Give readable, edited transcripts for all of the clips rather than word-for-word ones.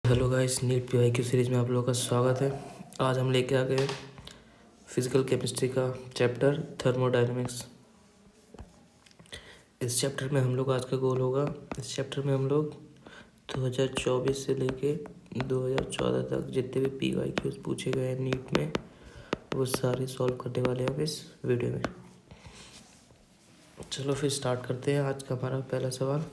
Hello guys, NEET PYQ series में आप लोगों का स्वागत है। आज हम लेके आ गए फिजिकल केमिस्ट्री का चैप्टर थर्मोडायनेमिक्स। इस चैप्टर में हम लोग आज का गोल होगा, इस चैप्टर में हम लोग 2024 से लेके 2014 तक जितने भी पीवाईक्यूज पूछे गए हैं नीट में वो सारे सॉल्व करने वाले हैं इस वीडियो में। चलो फिर स्टार्ट करते हैं। आज का हमारा पहला सवाल,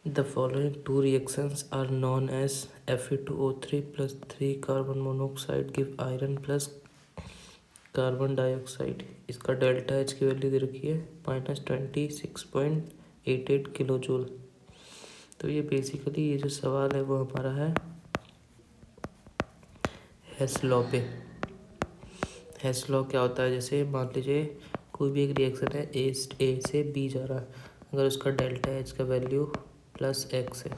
The following two reactions are known as Fe2O3 plus 3 carbon monoxide give iron plus carbon dioxide. इसका डेल्टा एच की वैल्यू दे रखी है -26.88 किलो जूल। तो ये बेसिकली ये जो सवाल है वो हमारा है हेस लॉ पे। हेस लॉ क्या होता है, जैसे मान लीजिए कोई भी एक रिएक्शन है ए से बी जा रहा है, अगर उसका डेल्टा एच का वैल्यू +x है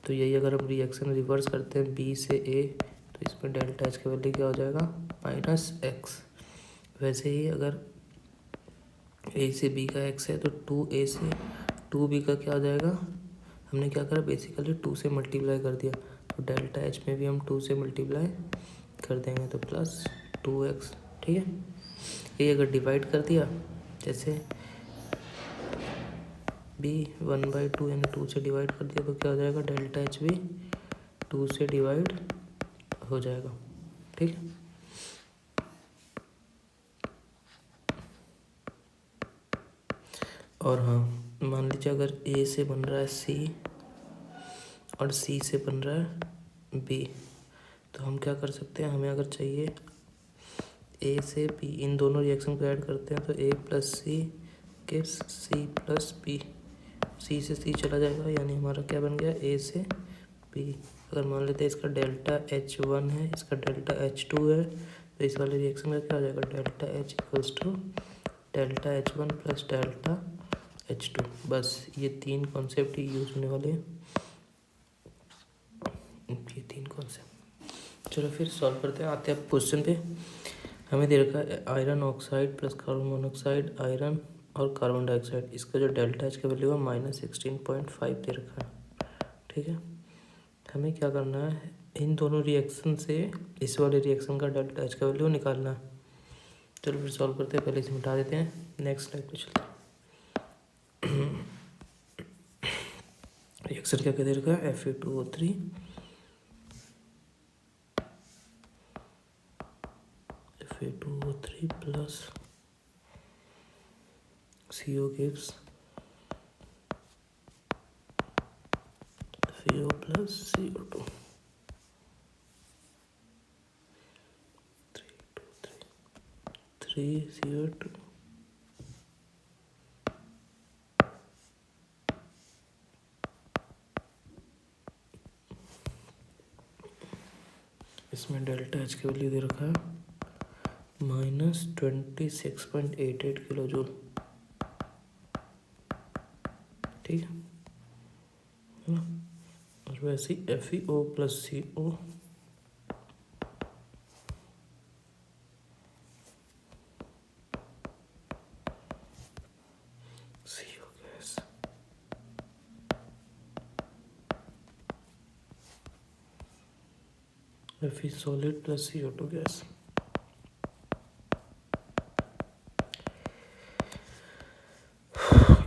तो यही अगर हम रिएक्शन रिवर्स करते हैं बी से ए तो इसमें डेल्टा एच का वैल्यू क्या हो जाएगा -x। वैसे ही अगर ए से बी का x है तो 2a से 2b का क्या हो जाएगा, हमने क्या करा बेसिकली 2 से मल्टीप्लाई कर दिया तो डेल्टा एच में भी हम 2 से मल्टीप्लाई कर देंगे तो +2x। ठीक है, ये अगर डिवाइड कर दिया जैसे b 1/2 यानी 2 से डिवाइड कर दिया तो क्या हो जाएगा डेल्टा एच भी 2 से डिवाइड हो जाएगा। ठीक है, और हाँ मान लीजिए अगर ए से बन रहा है सी और सी से बन रहा है बी तो हम क्या कर सकते हैं, हमें अगर चाहिए ए से बी, इन दोनों रिएक्शन को ऐड करते हैं तो ए प्लस सी गिव्स सी प्लस बी। सी से सी चला जाएगा यानी हमारा क्या बन गया ए से बी। अगर मान लेते हैं इसका डेल्टा H1 है, इसका डेल्टा H2 है तो इस वाले रिएक्शन का क्या हो जाएगा delta H equals to delta H1 plus delta H2। बस ये तीन कॉन्सेप्ट ही यूज होने वाले हैं, ये तीन कॉन्सेप्ट। चलो फिर सॉल्व करते हैं, आते हैं क्वेश्चन पे। हमें दे रखा है iron oxide plus carbon monoxide, iron और कार्बन डाइऑक्साइड। इसका जो डेल्टा एच का वैल्यू है -16.5 दे रखा है। ठीक है, हमें क्या करना है, इन दोनों रिएक्शन से इस वाले रिएक्शन का डेल्टा एच का वैल्यू निकालना है। चलो फिर सॉल्व करते हैं, पहले इसे मिटा देते हैं, नेक्स्ट स्लाइड पे चलते हैं। रिएक्शन क्या दे रखा है Fe2O3 plus CO gives CO plus CO2 3 CO2। इसमें डेल्टा एच की वैल्यू दे रखा है -26.88 किलो जूल। ठीक है, और वैसे ही FeO plus CO gas, Fe solid plus CO2 gas.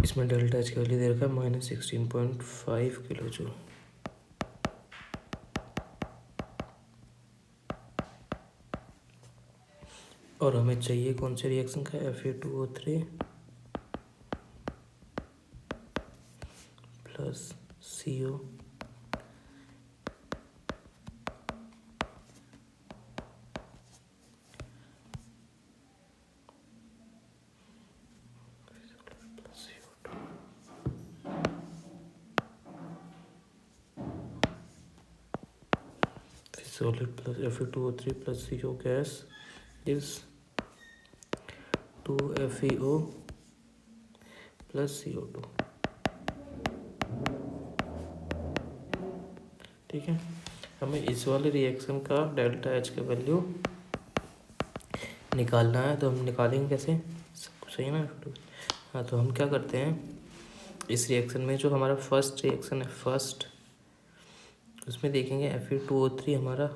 इसमें डेल्टा एच की वैल्यू दे रखा है -16.5 किलो जूल। और हमें चाहिए कौन से रिएक्शन का, Fe2O3 plus CO solid plus Fe2O3 plus CO gas is 2FeO plus CO2। ठीक है, हमें इस वाले रिएक्शन का डेल्टा एच का वैल्यू निकालना है, तो हम निकालेंगे कैसे, सब कुछ सही ना। हाँ, तो हम क्या करते हैं, इस रिएक्शन में जो हमारा फर्स्ट रिएक्शन है फर्स्ट, उसमें देखेंगे Fe2O3 हमारा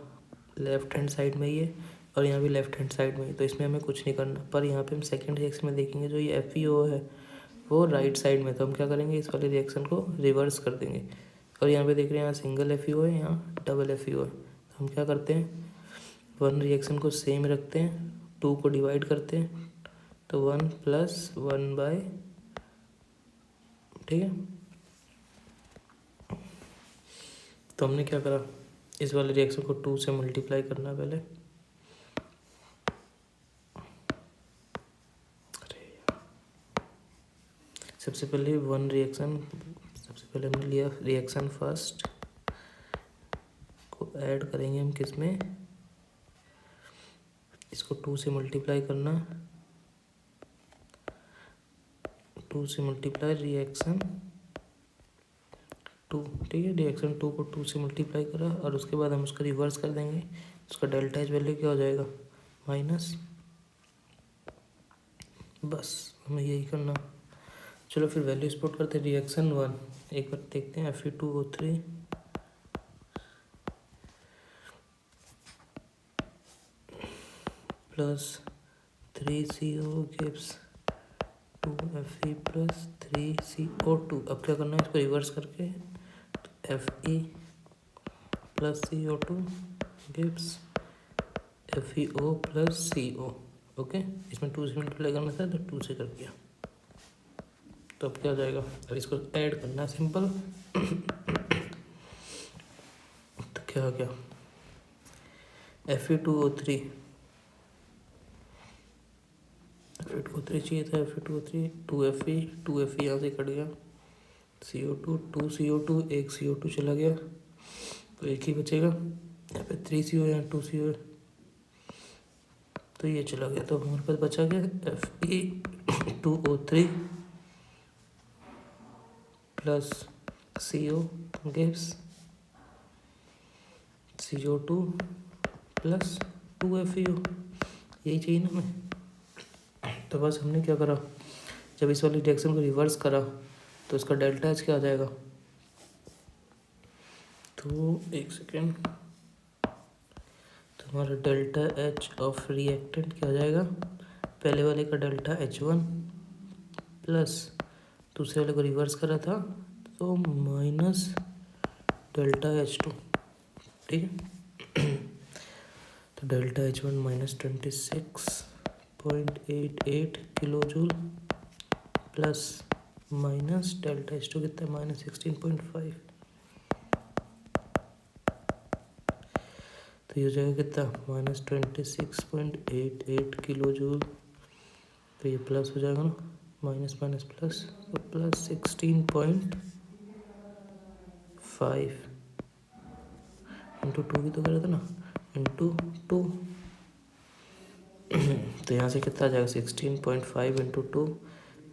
लेफ्ट हैंड साइड में ही है और यहाँ भी लेफ्ट हैंड साइड में ही, तो इसमें हमें कुछ नहीं करना। पर यहाँ पे हम सेकंड रिएक्शन में देखेंगे जो ये FeO है वो राइट साइड में, तो हम क्या करेंगे इस वाले रिएक्शन को रिवर्स कर देंगे। और यहाँ पे देख रहे हैं यहाँ सिंगल FeO है, यहाँ डबल FeO है, तो हम क्या करते हैं वन रिएक्शन को सेम रखते हैं, टू को डिवाइड करते हैं, तो 1 + 1/, ठीक है। तो हमने क्या करा, इस वाले रिएक्शन को 2 से मल्टीप्लाई करना पहले। सबसे पहले सबसे पहले हमने लिया रिएक्शन फर्स्ट को ऐड करेंगे हम किस में, इसको 2 से मल्टीप्लाई करना, 2 से मल्टीप्लाई रिएक्शन 2, ठीक है। रिएक्शन 2 को 2 से मल्टीप्लाई करा और उसके बाद हम उसका रिवर्स कर देंगे, उसका डेल्टा एच वैल्यू क्या हो जाएगा माइनस, बस हमें यही करना। चलो फिर वैल्यू स्पॉट करते हैं। रिएक्शन 1 एक बार देखते हैं, Fe2O3 + 3CO gives 2Fe + 3CO2। अब क्या करना है इसको रिवर्स करके, तो Fe + CO2 gives FeO + CO, okay. इसमें 2 से मल्टीप्लाई करना था तो 2 से कर दिया, तो अब क्या हो जाएगा, अब इसको ऐड करना है सिंपल। तो क्या हो गया Fe2O3 चाहिए था, Fe2O3 2Fe यहाँ से कट गया, CO2 2CO2 एक CO2 चला गया, तो एक ही बचेगा, यहाँ पे 3CO यहाँ 2CO है, तो ये चला गया, तो हमारे पास बचा गया Fe2O3 + CO gives CO2 + 2FeO, यही चाहिए ना हमें। तो बस हमने क्या करा, जब इस वाली रिएक्शन को रिवर्स करा तो इसका डेल्टा एच क्या आ जाएगा, तो एक सेकेंड, तो हमारा डेल्टा एच ऑफ रिएक्टेंट क्या आ जाएगा, पहले वाले का डेल्टा H1 प्लस दूसरे वाले को रिवर्स करा था तो माइनस डेल्टा H2, ठीक है। तो delta H1 -26.88 kilo joule plus minus delta H2 कितना है -16.5, तो ये हो जाएगा कितना -26.88 किलो जूल, तो ये प्लस हो जाएगा ना, माइनस माइनस प्लस, तो प्लस 16.5 इंटू 2 भी तो कर रहा था ना, इंटू 2, तो यहाँ से कितना आ जाएगा 16.5 इंटू 2,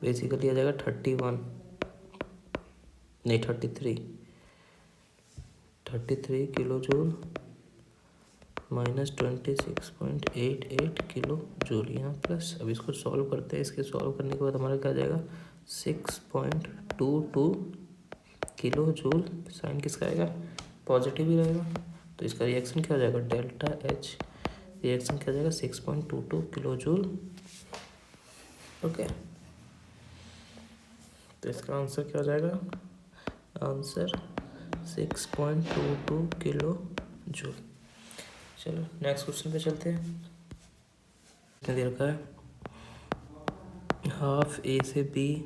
बेसिकली आ जाएगा 31 नहीं 33 किलो जूल -26.88 किलो जूल, यहाँ प्लस। अब इसको सॉल्व करते हैं, इसके सॉल्व करने के बाद हमारा क्या आ जाएगा 6.22 किलो जूल, साइन किसका आएगा पॉजिटिव ही रहेगा, तो इसका रिएक्शन क्या हो जाएगा डेल्टा एच, रिएक्शन क्या हो जाएगा 6.22 किलो जूल, ओके। तो इसका आंसर क्या हो जाएगा, आंसर 6.22 किलो जूल। चलो नेक्स्ट क्वेश्चन पे चलते हैं। दे रखा है हाफ ए से बी,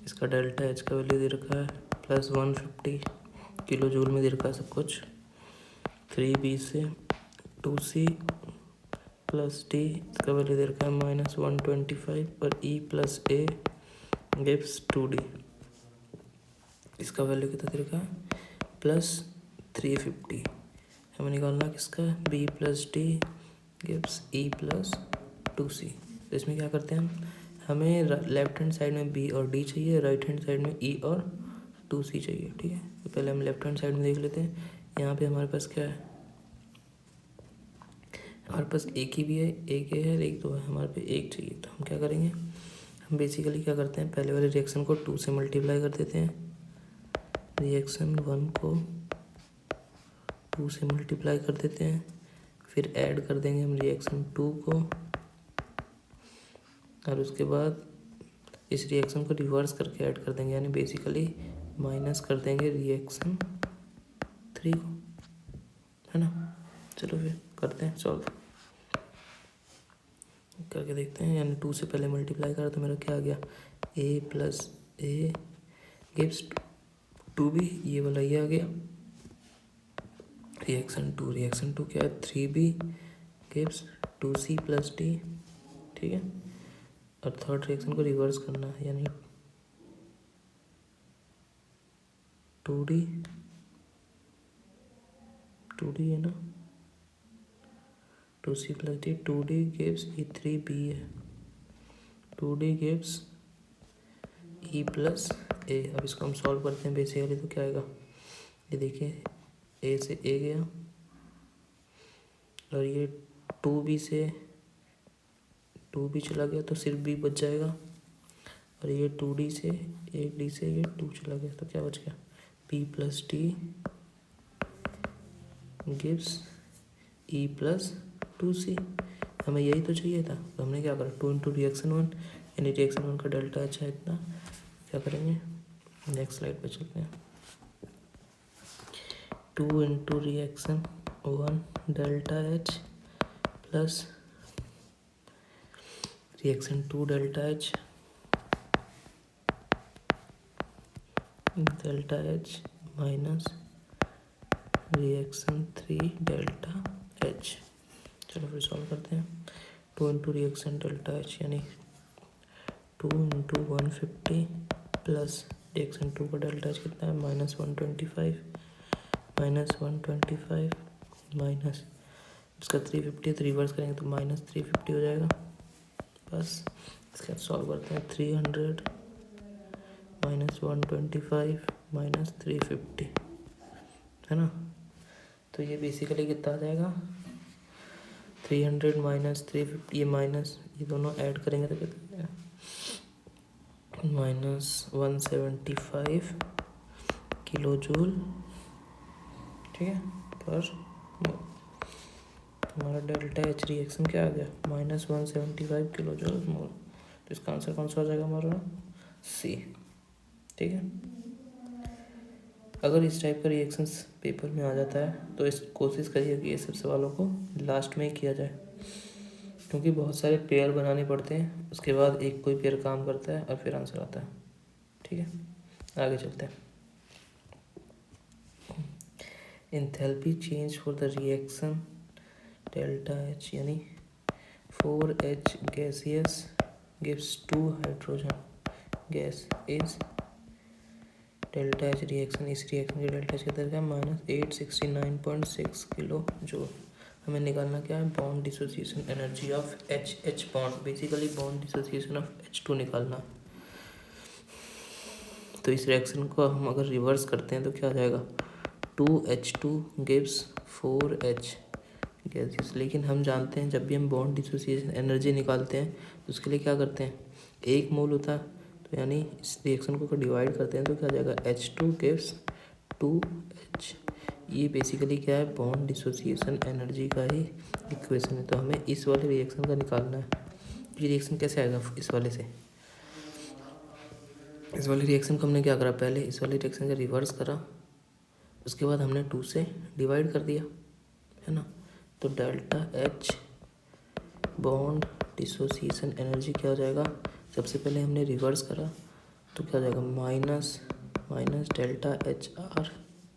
इसका डेल्टा एच का वैल्यू दे रखा है +150 किलो जूल में दे रखा है सब कुछ। 3B से 2C + D, इसका वैल्यू दे रखा है -125 और E + A gives 2D, इसका वैल्यू कितना दे रखा है +350। हमें निकालना किसका B + D gives E + 2C। तो इसमें क्या करते हैं हमें लेफ्ट हैंड साइड में B और D चाहिए, राइट हैंड साइड में E और 2C चाहिए, ठीक है। तो पहले हम लेफ्ट हैंड साइड में देख लेते हैं, यहाँ पे हमारे पास क्या है, हमारे पास एक ही भी है, एक है और एक दो है, हमारे पे एक चाहिए, तो हम क्या करेंगे, हम बेसिकली क्या करते हैं, पहले वाले रिएक्शन को 2 से मल्टीप्लाई कर देते हैं, रिएक्शन 1 को 2 से मल्टीप्लाई कर देते हैं, फिर ऐड कर देंगे हम रिएक्शन 2 को, और उसके बाद इस रिएक्शन को रिवर्स करके ऐड कर देंगे, यानी बेसिकली माइनस कर देंगे रिएक्शन 3 को, है ना। चलो फिर करते हैं सॉल्व करके देखते हैं। यानी 2 से पहले मल्टीप्लाई करा तो मेरा क्या आ गया, a plus A gives 2b, ये वाला ये आ गया। रिएक्शन 2 क्या है, 3b gives 2c plus d, ठीक है। और थर्ड रिएक्शन को रिवर्स करना है, यानी 2d है ना, 2c plus d, 2d gives e3b है, 2d गिव्स e प्लस ए। अब इसको हम सॉल्व करते हैं बेसिकली, तो क्या आएगा, ये देखिए a से a गया, और ये 2b से 2b चला गया तो सिर्फ b बच जाएगा, और ये 2d से 8d से ये 2 चला गया तो क्या बच गया, b plus d gives e plus 2c। हमें यही तो चाहिए था, तो हमने क्या करा, 2 इंटू रिएक्शन 1, यानी रिएक्शन 1 का डेल्टा अच्छा है इतना। क्या करेंगे, नेक्स्ट स्लाइड पे चलते हैं। 2 into reaction 1 delta H plus reaction 2 delta H minus reaction 3 delta H. चलो फिर सॉल्व करते हैं। 2 इंटू रिएक्शन डेल्टा एच यानी 2 इंटू 150 प्लस रिएक्शन 2 का डेल्टा एच कितना है, -125 माइनस इसका 350 तो रिवर्स करेंगे तो -350 हो जाएगा। बस इसके बाद सॉल्व करते हैं, 300 -125 -350, है ना। तो ये बेसिकली कितना आ जाएगा, 300 माइनस 350, ये माइनस ये दोनों ऐड करेंगे तो कितना आएगा, -175 किलो जूल, ठीक है, पर हमारा डेल्टा एच रिएक्शन क्या आ गया, -175 किलो जूल मोल। तो इसका आंसर कौन सा हो जाएगा हमारा, सी, ठीक है। अगर इस टाइप का रिएक्शंस पेपर में आ जाता है तो इस कोशिश करिए कि ये सब सवालों को लास्ट में ही किया जाए, क्योंकि बहुत सारे पेयर बनाने पड़ते हैं, उसके बाद एक कोई पेयर काम करता है और फिर आंसर आता है, ठीक है। आगे चलते हैं। Enthalpy change for the reaction delta H यानी 4H gaseous gives 2 hydrogen gas is delta H reaction, इस रिएक्शन के डेल्टा एच का दर क्या है, -869.6 किलो जूल। हमें निकालना क्या है, bond dissociation energy of H bond, basically bond dissociation of H2 निकालना। तो इस रिएक्शन को हम अगर रिवर्स करते हैं तो क्या हो जाएगा, 2H2 गिव्स 4H गैसेस। लेकिन हम जानते हैं जब भी हम बॉन्ड डिसोसिएशन एनर्जी निकालते हैं तो उसके लिए क्या करते हैं, 1 मोल होता है, तो यानी इस रिएक्शन को डिवाइड करते हैं तो क्या हो जाएगा, H2 गिव्स 2H। ये बेसिकली क्या है, बॉन्ड डिसोसिएशन एनर्जी का ही इक्वेशन है। तो हमें इस वाले रिएक्शन का निकालना है। ये रिएक्शन कैसे आएगा, इस वाले से, इस वाले रिएक्शन को हमने क्या करा, पहले इस वाले रिएक्शन का रिवर्स करा, उसके बाद हमने 2 से डिवाइड कर दिया, है ना। तो delta H bond dissociation energy क्या हो जाएगा, सबसे पहले हमने रिवर्स करा तो क्या हो जाएगा, माइनस डेल्टा एच आर,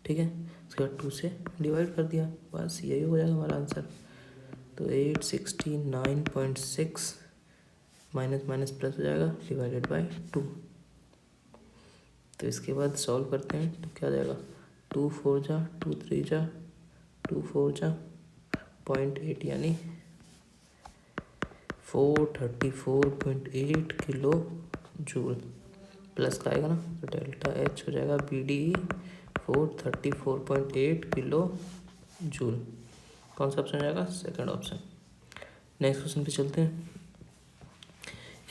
ठीक है। उसके बाद 2 से डिवाइड कर दिया, बस यही हो जाएगा हमारा आंसर। तो 869.6 माइनस प्लस हो जाएगा डिवाइडेड बाय 2। तो इसके बाद सॉल्व करते हैं तो क्या हो जाएगा, 2 4 जा 2 3 जा 2 4 जा 0.8 यानी 434.8 किलो जूल प्लस का आएगा ना, तो डेल्टा एच हो जाएगा BDE 434.8 किलो जूल। कौन सा ऑप्शन हो जाएगा, सेकंड ऑप्शन। नेक्स्ट क्वेश्चन पे चलते हैं।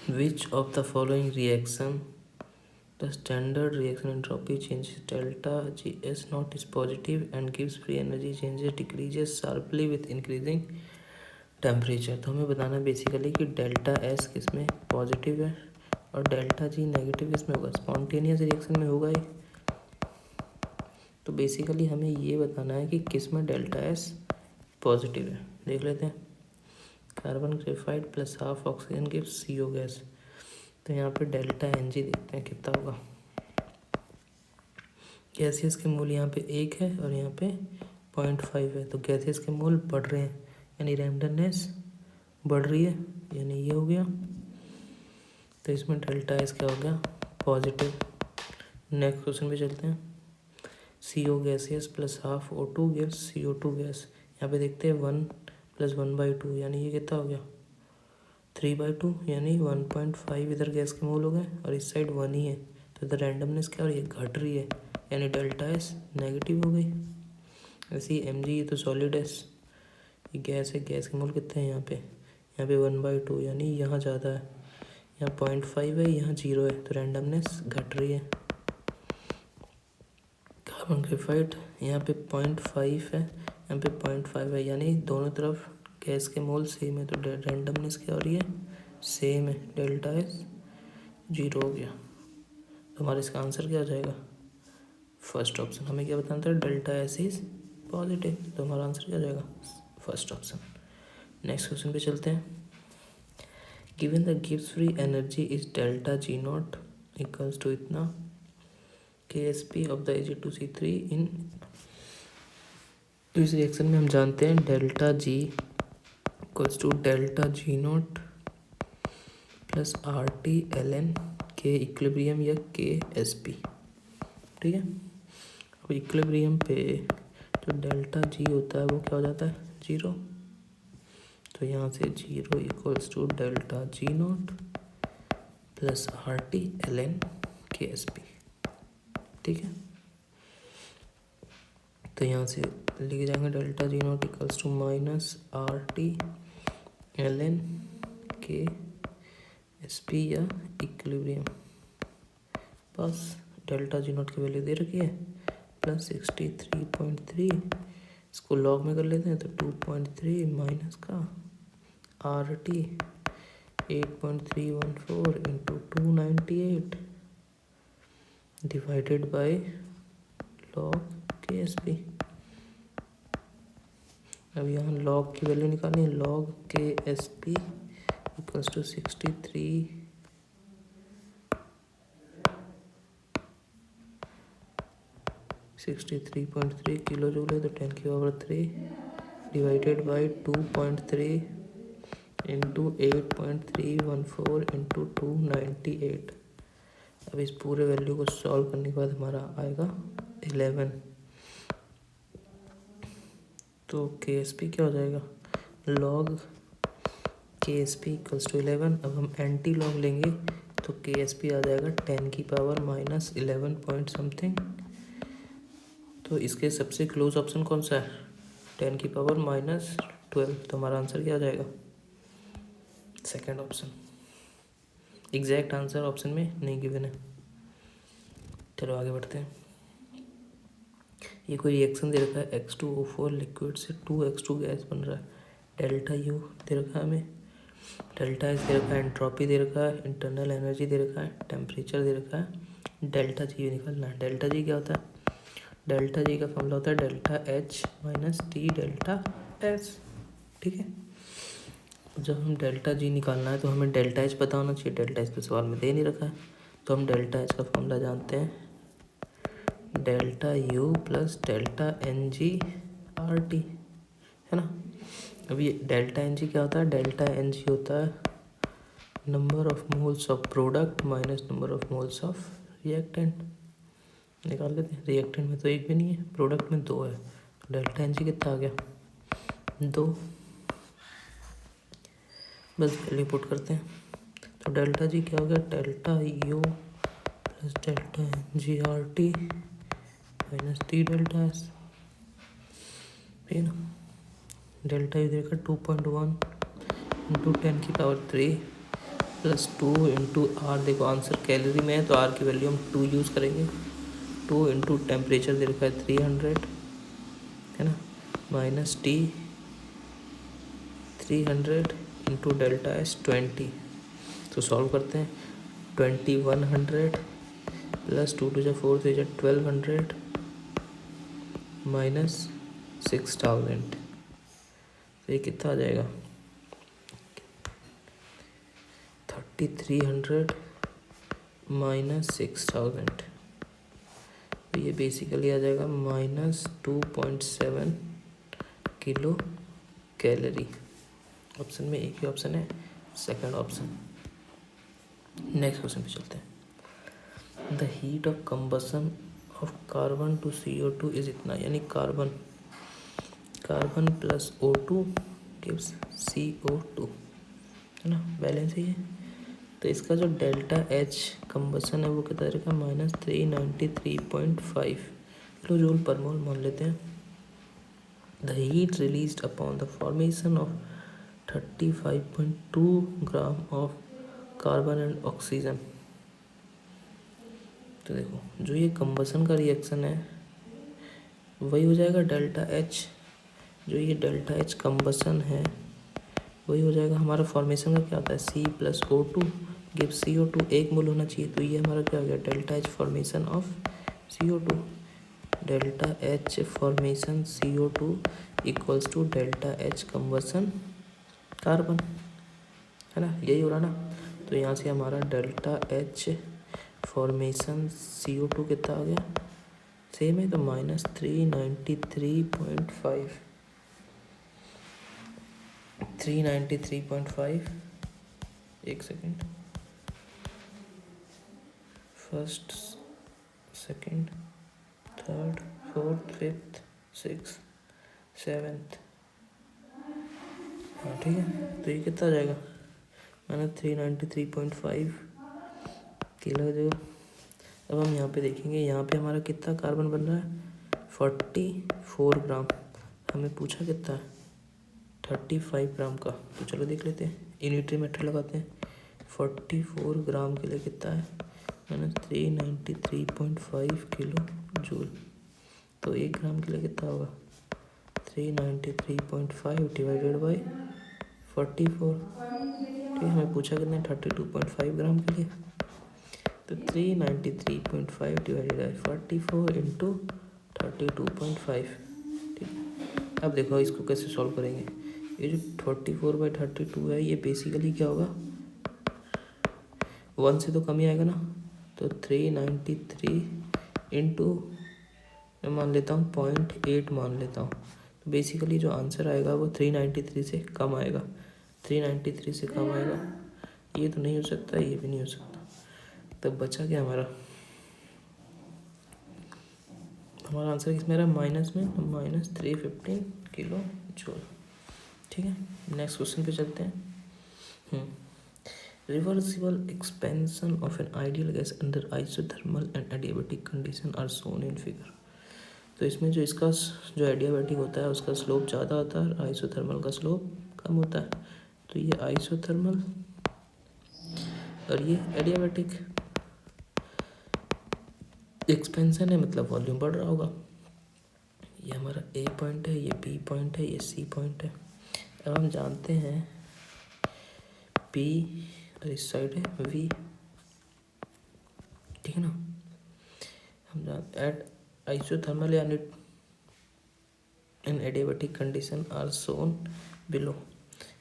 Which of the following reaction the standard reaction entropy changes delta Gs naught is positive and gives free energy changes decreases sharply with increasing temperature. तो हमें बताना है बेसिकली कि डेल्टा एस किस में पॉजिटिव है और डेल्टा जी नेगेटिव किस में होगा, स्पॉन्टेनियस रिएक्शन में होगा ही। तो बेसिकली हमें ये बताना है कि किस में डेल्टा एस पॉजिटिव है। देख लेते हैं। Carbon graphite plus half oxygen gives CO gas. तो यहाँ पे डेल्टा NG देखते हैं कितना होगा। गैसेस के मोल यहाँ पे 1 है और यहाँ पे 0.5 है। तो गैसेस के मोल बढ़ रहे हैं यानी रैंडमनेस बढ़ रही है, यानी ये हो गया। तो इसमें डेल्टा एस क्या हो गया, पॉजिटिव। नेक्स्ट क्वेश्चन पे चलते हैं। CO gases plus half O2 gives CO2 gas. यहाँ पे देखते हैं 1 + 1/2 यानी ये कितना हो गया 3/2 यानी 1.5 इधर गैस के मोल हो गए और इस साइड 1 ही है। तो इधर रैंडमनेस क्या हो रही है, घट रही है, यानी डेल्टा एस नेगेटिव हो गई। ऐसे ही Mg ये तो सॉलिड एस, ये गैस है, गैस के मोल कितने हैं यहाँ पे 1/2 यानी यहाँ ज़्यादा है, यहाँ 0.5 है, यहाँ 0 है, तो रैंडमनेस घट रही है। कार्बन ग्रेफाइट यहाँ पे 0.5 है, यहाँ पे 0.5 है, यानी दोनों तरफ गैस के मोल सेम है, तो रैंडमनेस क्या हो रही है, सेम है, डेल्टा एस 0 हो गया। तो हमारा इसका आंसर क्या हो जाएगा, फर्स्ट ऑप्शन। हमें क्या बताना था, डेल्टा एस इज पॉजिटिव, तो हमारा आंसर क्या हो जाएगा, फर्स्ट ऑप्शन। नेक्स्ट क्वेश्चन पे चलते हैं। Given the Gibbs free energy is delta G naught equals to इतना KSP of the Ag2C3 in. तो इस रिएक्शन में हम जानते हैं delta G equals to delta G naught plus RT ln K equilibrium या KSP। ठीक है। अब इक्विलिब्रियम पे जो डेल्टा G होता है वो क्या हो जाता है, 0। तो यहाँ से 0 equals to delta G naught plus RT ln KSP। ठीक है। तो यहाँ से लिखे जाएंगे delta G naught equals to minus RT ln KSP या इक्विलिब्रियम। बस डेल्टा G नॉट की वैल्यू दे रखी है प्लस 63.3, इसको लॉग में कर लेते हैं तो 2.3 माइनस का RT 8.314 into 298 divided by log KSP। अब यहाँ लॉग की वैल्यू निकालनी है, log KSP equals to 63.3 kilo joule है, तो 10⁻³ डिवाइडेड बाई 2.3 इंटू 8.314 इंटू 298। अब इस पूरे वैल्यू को सॉल्व करने के बाद हमारा आएगा 11। तो KSP क्या हो जाएगा, लॉग KSP इक्वल्स टू 11। अब हम एंटी लॉग लेंगे तो KSP आ जाएगा 10⁻⁻11 पॉइंट समथिंग। तो इसके सबसे क्लोज ऑप्शन कौन सा है, 10⁻⁻12। तो हमारा आंसर क्या आ जाएगा, second option. Exact answer option में नहीं गिवन है। चलो आगे बढ़ते हैं। ये कोई रिएक्शन दे रखा है, H2O4 लिक्विड से 2H2 गैस बन रहा है। डेल्टा U दे रखा है हमें, डेल्टा S दे रखा है, एंट्रोपी दे रखा है, इंटरनल एनर्जी दे रखा है, टेम्परेचर दे रखा है, डेल्टा G निकालना है। डेल्टा G क्या होता है, डेल्टा G का फॉर्मूला होता है delta H minus T delta S। ठीक है। जब हम डेल्टा G निकालना है तो हमें डेल्टा H पता होना चाहिए, डेल्टा H तो सवाल में दे नहीं रखा है। तो हम डेल्टा H का फॉर्मूला जानते हैं, delta U plus delta NG RT, है ना। अब ये डेल्टा NG क्या होता है, डेल्टा NG होता है number of moles of product minus number of moles of reactant. निकाल लेते हैं। रिएक्टेंट में तो 1 भी नहीं है, प्रोडक्ट में 2 है, तो डेल्टा NG कितना आ गया, 2। बस वैल्यू पुट करते हैं। तो डेल्टा G क्या हो गया, delta U plus delta NG RT minus T delta S। ना डेल्टा U देखा 2.1 इंटू 10⁻³ +2 × R। देखो आंसर कैलोरी में है तो R की वैल्यू हम 2 यूज़ करेंगे। 2 × टेम्परेचर दे रखा है 300 है ना, -T 300 × डेल्टा S 20। तो सॉल्व करते हैं। 2100 +2 × 4 = 1200 -6000। तो ये कितना आ जाएगा? 3300 -6000। तो ये बेसिकली आ जाएगा -2.7 किलो कैलोरी। ऑप्शन में एक ही ऑप्शन है, सेकंड ऑप्शन। नेक्स्ट क्वेश्चन पे चलते हैं। The heat of combustion of carbon to CO2 is इतना, यानी carbon plus O2 gives CO2 है ना, बैलेंस ही है। तो इसका जो डेल्टा H कंबसन है वो कितना रहेगा? -393.5 किलो जूल पर मोल मान लेते हैं। The heat released upon the formation of 35.2 gram of carbon and oxygen. तो देखो जो ये कंबसन का रिएक्शन है वही हो जाएगा डेल्टा H। जो ये डेल्टा H कंबसन है वही हो जाएगा हमारा फॉर्मेशन का क्या होता है, C + O2 गिव CO2। 1 मोल होना चाहिए, तो ये हमारा क्या हो गया? Delta H formation of CO2। Delta H formation CO2 = delta H combustion carbon, है ना, यही हो रहा ना। तो यहाँ से हमारा डेल्टा H फॉर्मेशन CO2 कितना आ गया? सेम है, तो -393.5 393.5। एक second, first, second, third, fourth, fifth, six, seventh. हाँ ठीक है, तो ये कितना आ जाएगा? -393.5 किलो जो। अब हम यहाँ पे देखेंगे, यहाँ पे हमारा कितना कार्बन बन रहा है? 44 ग्राम। हमें पूछा कितना है? 35 ग्राम का। तो चलो देख लेते हैं, यूनिटरी मेथड लगाते हैं। 44 ग्राम के लिए कितना है? -393.5 किलो जूल। तो 1 ग्राम के लिए कितना होगा? 393.5 डिवाइडेड बाई 44। ठीक है, हमें पूछा कितना? 32.5 ग्राम के लिए। तो 393.5 डिवाइडेड बाई 44 × 32.5। ठीक, अब देखो इसको कैसे सॉल्व करेंगे। ये जो 44/32 है ये बेसिकली क्या होगा? 1 से तो कम ही आएगा ना। तो 393 इंटू मैं मान लेता हूँ 0.8 मान लेता हूँ। तो बेसिकली जो आंसर आएगा वो 393 से कम आएगा। 393 से कम आएगा, ये तो नहीं हो सकता, ये भी नहीं हो सकता। तब बचा क्या हमारा? हमारा आंसर किस में रहा? माइनस में, -315 किलो जूल। ठीक है, नेक्स्ट क्वेश्चन पे चलते हैं। Reversible expansion of an ideal gas under isothermal and adiabatic condition are shown in figure. तो इसमें जो इसका जो एडियाबैटिक होता है उसका स्लोप ज़्यादा होता है और आइसोथर्मल का स्लोप कम होता है। तो ये आइसोथर्मल और ये एडियाबैटिक। एक्सपेंशन है मतलब वॉल्यूम बढ़ रहा होगा। ये हमारा A पॉइंट है, ये B पॉइंट है, ये C पॉइंट है। अब हम जानते हैं P और इस साइड है V, ठीक है ना। हम जानते एट आइसोथर्मल यानी in adiabatic condition are shown below.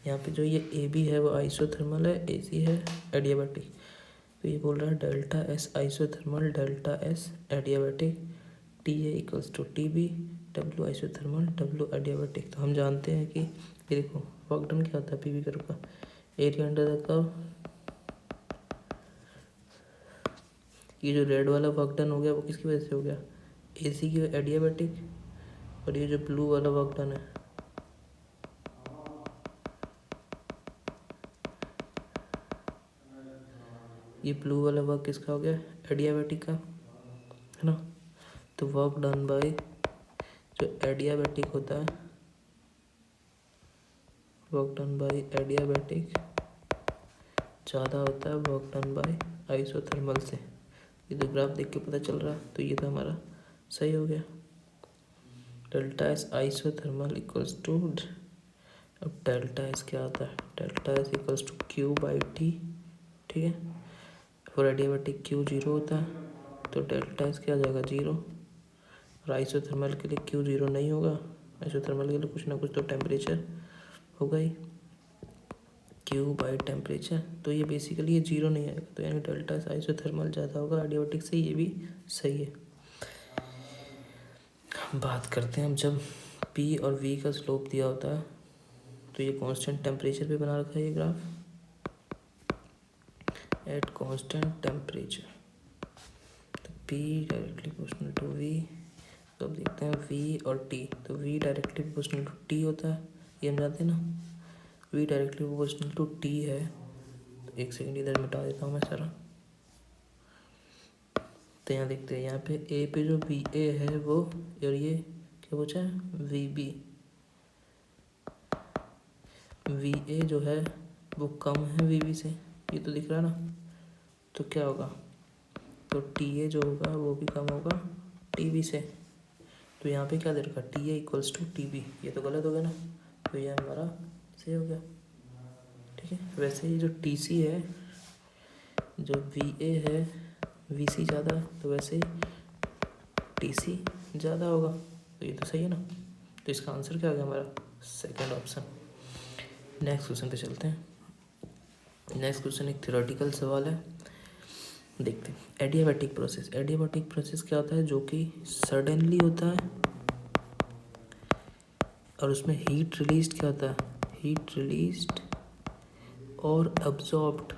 यहाँ पे जो ये AB है वो आइसोथर्मल है, AC है एडियाबैटिक। तो ये बोल रहा है delta S isothermal, delta S adiabatic, TA = TB, W isothermal, W adiabatic. तो हम जानते हैं कि ये देखो वर्क डन क्या होता है PV कर्व का, एरिया अंडर द कर्व। ये जो रेड वाला वर्क डन हो गया वो किसकी वजह से हो गया? AC की एडियाबैटिक। और ये जो ब्लू वाला वर्क डन है ये ब्लू वाला वर्क किसका हो गया? एडियाबैटिक का, है ना। तो वर्क डन बाय जो एडियाबैटिक होता है, वर्क डन बाय एडियाबैटिक ज़्यादा होता है वर्क डन बाय आइसोथर्मल से। ये तो ग्राफ देख के पता चल रहा है, तो ये तो हमारा सही हो गया। Delta S isothermal equals to, अब डेल्टा एस क्या आता है, delta S equals to Q by T, ठीक है। फॉर एडियाबैटिक क्यू जीरो होता है, तो डेल्टा एस क्या आ जाएगा, जीरो। और आइसोथर्मल के लिए क्यू जीरो नहीं होगा, आइसोथर्मल के लिए कुछ ना कुछ तो टेम्परेचर होगा ही, क्यू बाई टेम्परेचर। तो ये बेसिकली ये जीरो नहीं आएगा, तो यानी डेल्टा एस आइसोथर्मल ज़्यादा होगा एडियाबैटिक से, ये भी सही है। बात करते हैं अब जब पी और वी का स्लोप दिया होता है, तो ये कांस्टेंट टेम्परेचर पे बना रखा है ये ग्राफ, एट कांस्टेंट टेम्परेचर, तो P directly proportional to V. तो अब देखते हैं वी और टी, तो V directly proportional to T होता है, ये हम जानते हैं ना, V directly proportional to T है। तो एक सेकेंड इधर मिटा देता हूँ मैं सारा। तो यहाँ देखते हैं, यहाँ पे ए पे जो वी ए है वो, और ये क्या बचा है, वी बी। वी ए जो है वो कम है वी बी से, ये तो दिख रहा है ना, तो क्या होगा, तो टी ए जो होगा वो भी कम होगा टी बी से। तो यहाँ पे क्या दे रखा, T A equals to T B, ये तो गलत हो गया ना, तो ये हमारा सही हो गया, ठीक है। वैसे ही जो टी सी है, जो वी ए है वी सी ज़्यादा है, तो वैसे ही टी सी ज़्यादा होगा, तो ये तो सही है ना। तो इसका आंसर क्या हो गया हमारा, सेकंड ऑप्शन। नेक्स्ट क्वेश्चन पे चलते हैं। नेक्स्ट क्वेश्चन एक थ्योरेटिकल सवाल है, देखते हैं। एडियाबैटिक प्रोसेस, एडियाबैटिक प्रोसेस क्या होता है, जो कि सडनली होता है, और उसमें हीट रिलीज्ड क्या होता है, हीट रिलीज्ड और एब्जॉर्ब्ड,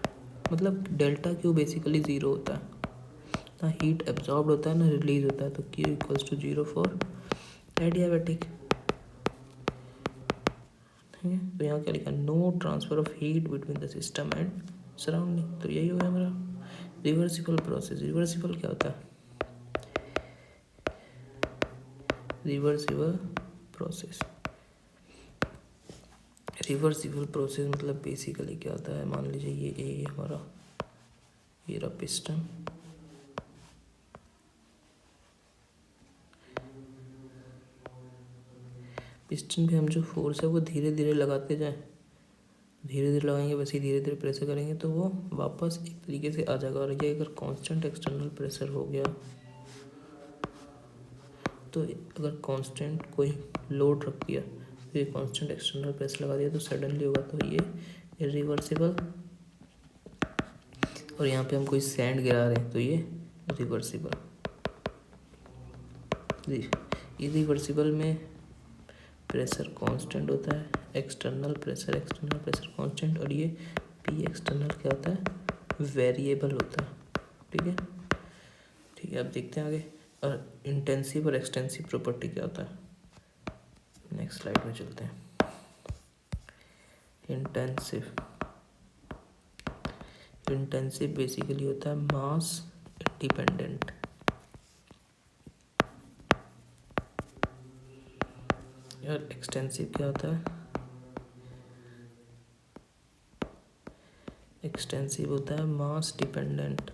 मतलब डेल्टा क्यू बेसिकली ज़ीरो होता है, ना हीट एब्जॉर्ब होता है ना रिलीज होता है, तो Q equals to zero for adiabatic, ठीक है। तो यहाँ क्या लिखा, no transfer of heat between the system and surrounding, तो यही हो गया हमारा रिवर्सिबल प्रोसेस। रिवर्सिबल क्या होता है, रिवर्सिबल प्रोसेस, रिवर्सिबल प्रोसेस मतलब बेसिकली क्या होता है, मान लीजिए ये ए हमारा, ये रहा पिस्टन, पिस्टन पे हम जो फोर्स है वो धीरे धीरे लगाते जाएं, धीरे धीरे लगाएंगे वैसे ही धीरे धीरे प्रेशर करेंगे तो वो वापस एक तरीके से आ जाएगा। और ये अगर कांस्टेंट एक्सटर्नल प्रेशर हो गया, तो अगर कांस्टेंट कोई लोड रख दिया, तो ये कांस्टेंट एक्सटर्नल प्रेशर लगा दिया तो सडनली होगा, तो ये इरिवर्सिबल। और यहाँ पे हम कोई सैंड गिरा रहे हैं तो ये रिवर्सिबल। इरिवर्सिबल में प्रेशर कांस्टेंट होता है, एक्सटर्नल प्रेशर कांस्टेंट, और ये पी एक्सटर्नल क्या होता है, वेरिएबल होता है, ठीक है। ठीक है, अब देखते हैं आगे। और इंटेंसिव और एक्सटेंसिव प्रॉपर्टी क्या होता है, नेक्स्ट स्लाइड में चलते हैं। इंटेंसिव बेसिकली होता है मास इंडिपेंडेंट, और एक्सटेंसिव क्या होता है, एक्सटेंसिव होता है मास डिपेंडेंट।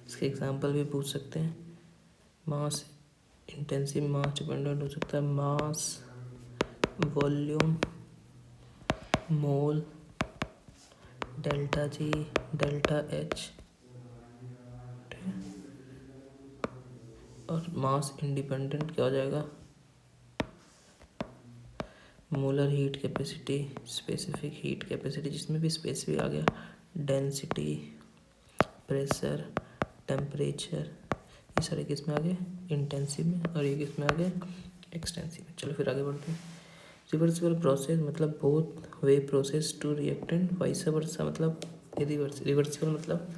इसके एग्जांपल भी पूछ सकते हैं, मास इंटेंसिव मास डिपेंडेंट हो सकता है मास, वॉल्यूम, मोल, डेल्टा जी, डेल्टा एच, और मास इंडिपेंडेंट क्या हो जाएगा, molar heat capacity, specific heat capacity, जिसमें भी स्पेसिफिक आ गया, डेंसिटी, प्रेशर, टेम्परेचर, ये सारे किस में आ गए, इंटेंसिव में, और ये किस में आ गए, एक्सटेंसिव में। चलो फिर आगे बढ़ते हैं। रिवर्सिबल प्रोसेस मतलब both way process to reactant, vice versa मतलब रिवर्सिबल मतलब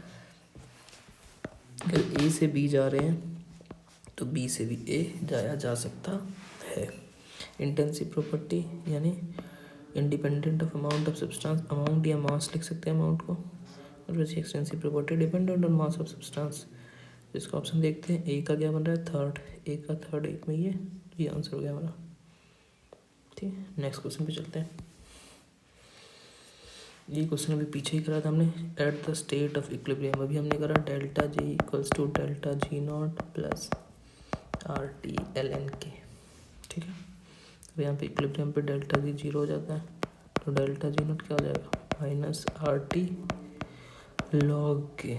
अगर ए से बी जा रहे हैं तो बी से भी ए जाया जा सकता है। इंटेंसिव प्रॉपर्टी यानी independent of amount of substance, amount या मास लिख सकते हैं अमाउंट को, और वैसे extensive property dependent on mass of substance. इसका ऑप्शन देखते हैं, ए का क्या बन रहा है, थर्ड, ए का थर्ड, एक में ये आंसर हो गया हमारा। ठीक है, नेक्स्ट क्वेश्चन पे चलते हैं। ये क्वेश्चन अभी पीछे ही करा था हमने, at the state of equilibrium. अभी हमने करा delta G equals to delta G naught plus R T L N K, ठीक है। अब यहाँ पे इक्विलिब्रियम पे डेल्टा जी जीरो हो जाता है, तो डेल्टा जी नॉट क्या हो जाएगा माइनस आर टी लॉग के,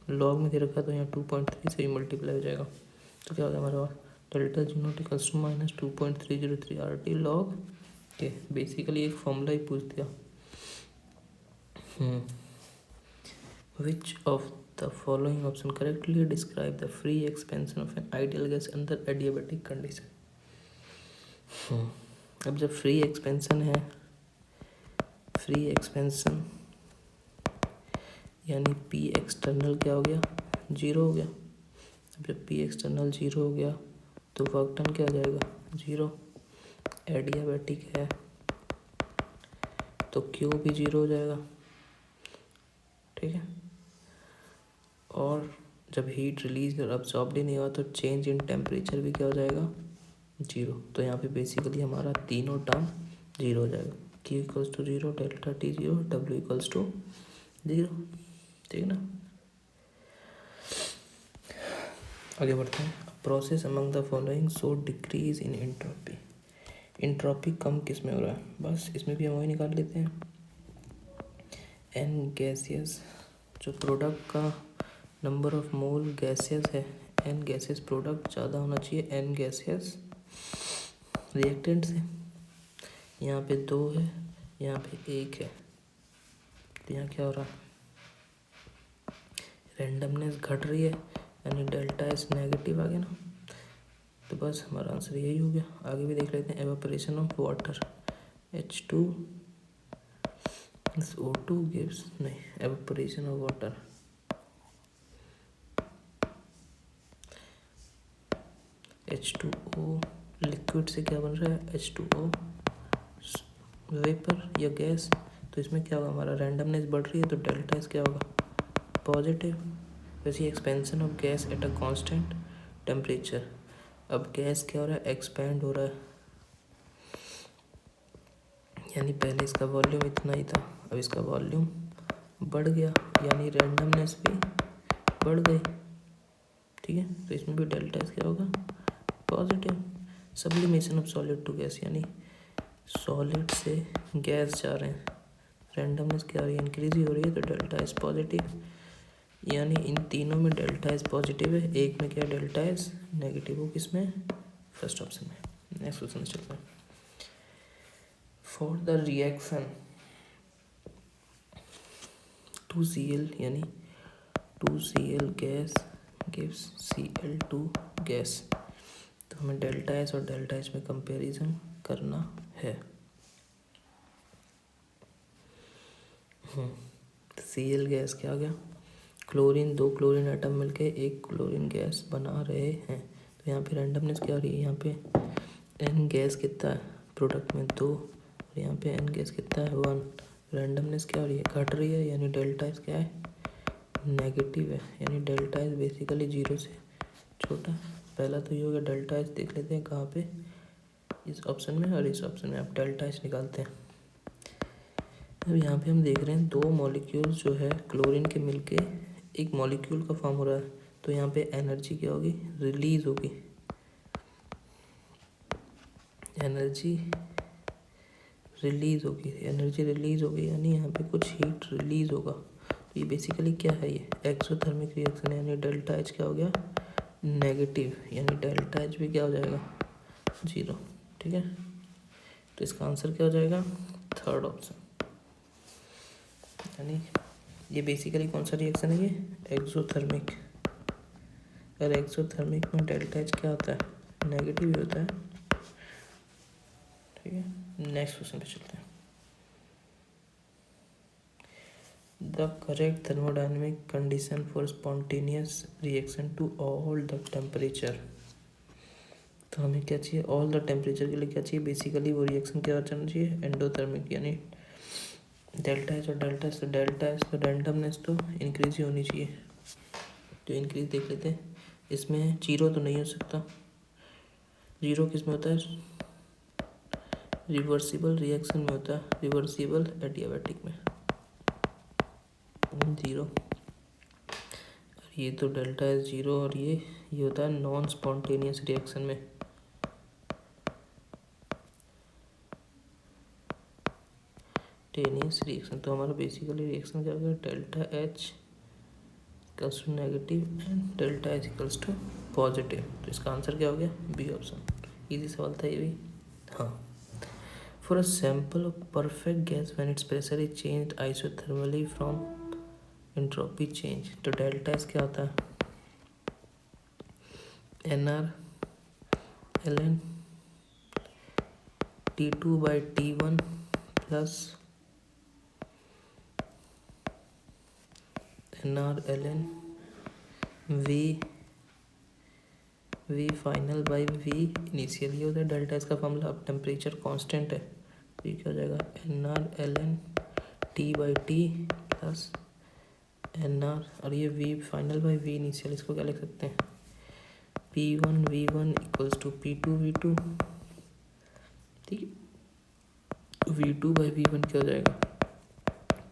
लॉग में दे रखा है तो यहाँ 2.3 से ही मल्टीप्लाई हो जाएगा, तो क्या हो जाएगा हमारे पास delta G naught equals to minus 2.303 R T log K. Basically एक फॉर्मूला ही पूछ दिया। Which of the following option correctly describe the free expansion of an ideal gas under adiabatic condition? अब जब फ्री एक्सपेंशन है, free expansion यानी P external क्या हो गया जीरो हो गया। अब जब पी एक्सटर्नल जीरो हो गया तो वर्क डन क्या हो जाएगा जीरो। एडियाबैटिक है तो क्यू भी जीरो हो जाएगा, ठीक है। और जब हीट रिलीज और अब्सॉर्ब्ड ही नहीं हुआ तो चेंज इन टेम्परेचर भी क्या हो जाएगा जीरो। तो यहाँ पे बेसिकली हमारा तीनों टर्म जीरो हो जाएगा। Q equals to zero, delta T zero, W equals to zero, ठीक है ना। आगे बढ़ते हैं। Process among the following so decrease in entropy. Entropy कम किस में हो रहा है, बस इसमें भी हम वही निकाल लेते हैं। एन गैसियस, जो प्रोडक्ट का नंबर ऑफ मोल गैसियस है, एन गैसियस प्रोडक्ट ज़्यादा होना चाहिए एन गैसियस रिएक्टेंट से। यहाँ पे 2 है, यहाँ पे 1 है, तो यहाँ क्या हो रहा है रेंडमनेस घट रही है, यानी डेल्टा एस नेगेटिव आ गया ना। तो बस हमारा आंसर यही हो गया। आगे भी देख लेते हैं। Evaporation of water H2 O2 gives, नहीं, evaporation of water H2O liquid से क्या बन रहा है H2O वेपर या गैस। तो इसमें क्या होगा हमारा रेंडमनेस बढ़ रही है तो डेल्टा एस क्या होगा पॉजिटिव। वैसे expansion of gas at a constant temperature. अब गैस क्या हो रहा है एक्सपेंड हो रहा है, यानी पहले इसका वॉल्यूम इतना ही था, अब इसका वॉल्यूम बढ़ गया, यानी रेंडमनेस भी बढ़ गई, ठीक है। तो इसमें भी डेल्टा एस क्या होगा positive. Sublimation of solid to gas, यानी सॉलिड से गैस जा रहे हैं, रेंडमनेस क्या हो रही है इंक्रीज ही हो रही है, तो डेल्टा एस पॉजिटिव। यानी इन तीनों में डेल्टा एस पॉजिटिव है, एक में क्या डेल्टा एस नेगेटिव हो, किसमें फर्स्ट ऑप्शन में। नेक्स्ट क्वेश्चन चलता है। फॉर द रिएक्शन 2Cl यानी 2Cl gas gives Cl2 gas, तो हमें डेल्टा एस और डेल्टा एच में कंपैरिजन करना है। Cl गैस क्या आ गया क्लोरीन, 2 क्लोरीन एटम मिलके एक क्लोरीन गैस बना रहे हैं, तो यहाँ पे रैंडमनेस क्या हो रही है, यहाँ पे एन गैस कितना है प्रोडक्ट में 2 और यहाँ पे एन गैस कितना है 1। रैंडमनेस क्या हो रही है घट रही है, यानी डेल्टा एस क्या है नेगेटिव है, यानी डेल्टा एस बेसिकली जीरो से छोटा। पहला तो ये हो गया डेल्टा एस, देख लेते हैं कहाँ पे इस ऑप्शन में और इस ऑप्शन में। आप डेल्टा एस निकालते हैं। अब यहाँ पे हम देख रहे हैं 2 मॉलिक्यूल्स जो है क्लोरीन के मिलके एक मॉलिक्यूल का फॉर्म हो रहा है, तो यहाँ पे एनर्जी क्या होगी रिलीज होगी, एनर्जी रिलीज होगी, यानी यहाँ पे कुछ हीट रिलीज होगा। तो ये बेसिकली क्या है, ये एक्सोथर्मिक रिएक्शन है, यानी डेल्टा एच क्या हो गया नेगेटिव, यानी डेल्टा एच भी क्या हो जाएगा जीरो, ठीक है। तो इसका आंसर क्या हो जाएगा थर्ड ऑप्शन। यानी ये बेसिकली कौन सा रिएक्शन है, ये एक्सोथर्मिक। और एक्सोथर्मिक में डेल्टा एच क्या होता है नेगेटिव ही होता है, ठीक है। नेक्स्ट क्वेश्चन पे चलते हैं। The correct thermodynamic condition for spontaneous reaction to all the temperature. तो हमें क्या चाहिए ऑल द टेम्परेचर के लिए क्या चाहिए, बेसिकली वो रिएक्शन क्या चलना चाहिए एंडोथर्मिक, यानी डेल्टा एच और डेल्टा एस। तो डेल्टा एस तो रैंडमनेस तो इंक्रीज ही होनी चाहिए, तो इंक्रीज देख लेते हैं। इसमें जीरो तो नहीं हो सकता, जीरो किस में होता है रिवर्सिबल रिएक्शन में होता है, रिवर्सिबल एडियाबैटिक में 0। ये तो डेल्टा एस 0 और ये होता है नॉन स्पॉन्टेनियस रिएक्शन में। टेनियस रिएक्शन तो हमारा बेसिकली रिएक्शन क्या होगा, delta H equals to negative and delta H equals to positive. तो इसका आंसर क्या हो गया, बी ऑप्शन। इजी सवाल था ये भी। हाँ, for a sample of perfect gas when it's pressure is changed isothermally from entropy change. तो डेल्टा एस क्या होता है, NR ln T2/T1 plus NR ln V final by V initial. ये होता है डेल्टा एस का फॉर्मूला। अब temperature constant है तो ये क्या हो जाएगा, NR ln T/T plus NR और ये V final by V initial. इसको क्या लिख सकते हैं, P1 V1 equals to P2 V2। ठीक है, V2/V1 क्या हो जाएगा,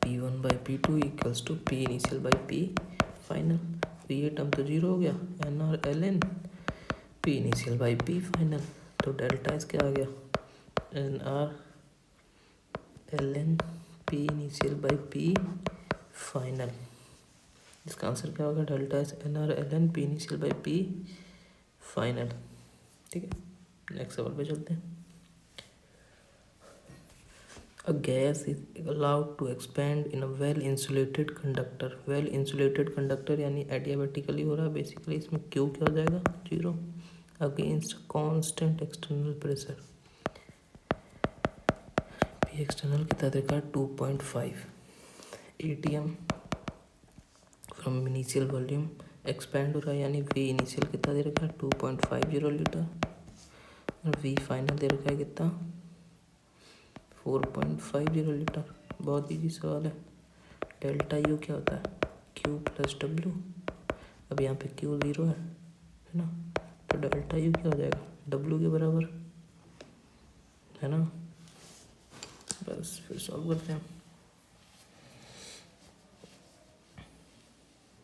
P1/P2 equals to P initial by P final. तो ये टर्म तो 0 हो गया, NR ln P initial by P final. तो डेल्टा एस क्या आ गया, NR ln P initial by P final. इसका आंसर क्या होगा, delta S NR ln P initial by P final. ठीक है, नेक्स्ट सवाल पे चलते हैं। A gas is allowed to expand in a well insulated conductor। well insulated conductor यानी adiabatically हो रहा है बेसिकली। इसमें Q क्या हो जाएगा, 0 against constant external pressure। P external कितना देखा, 2.5 atm from initial volume expand हो रहा है, यानी V initial कितना दे रखा है, 2.50 लीटर और V फाइनल दे रखा है कितना, 4.50 लीटर। बहुत इजी सवाल है। डेल्टा यू क्या होता है, Q प्लस W। अब यहाँ पे Q 0 है ना, तो डेल्टा यू क्या हो जाएगा, W के बराबर है ना। बस फिर सॉल्व करते हैं।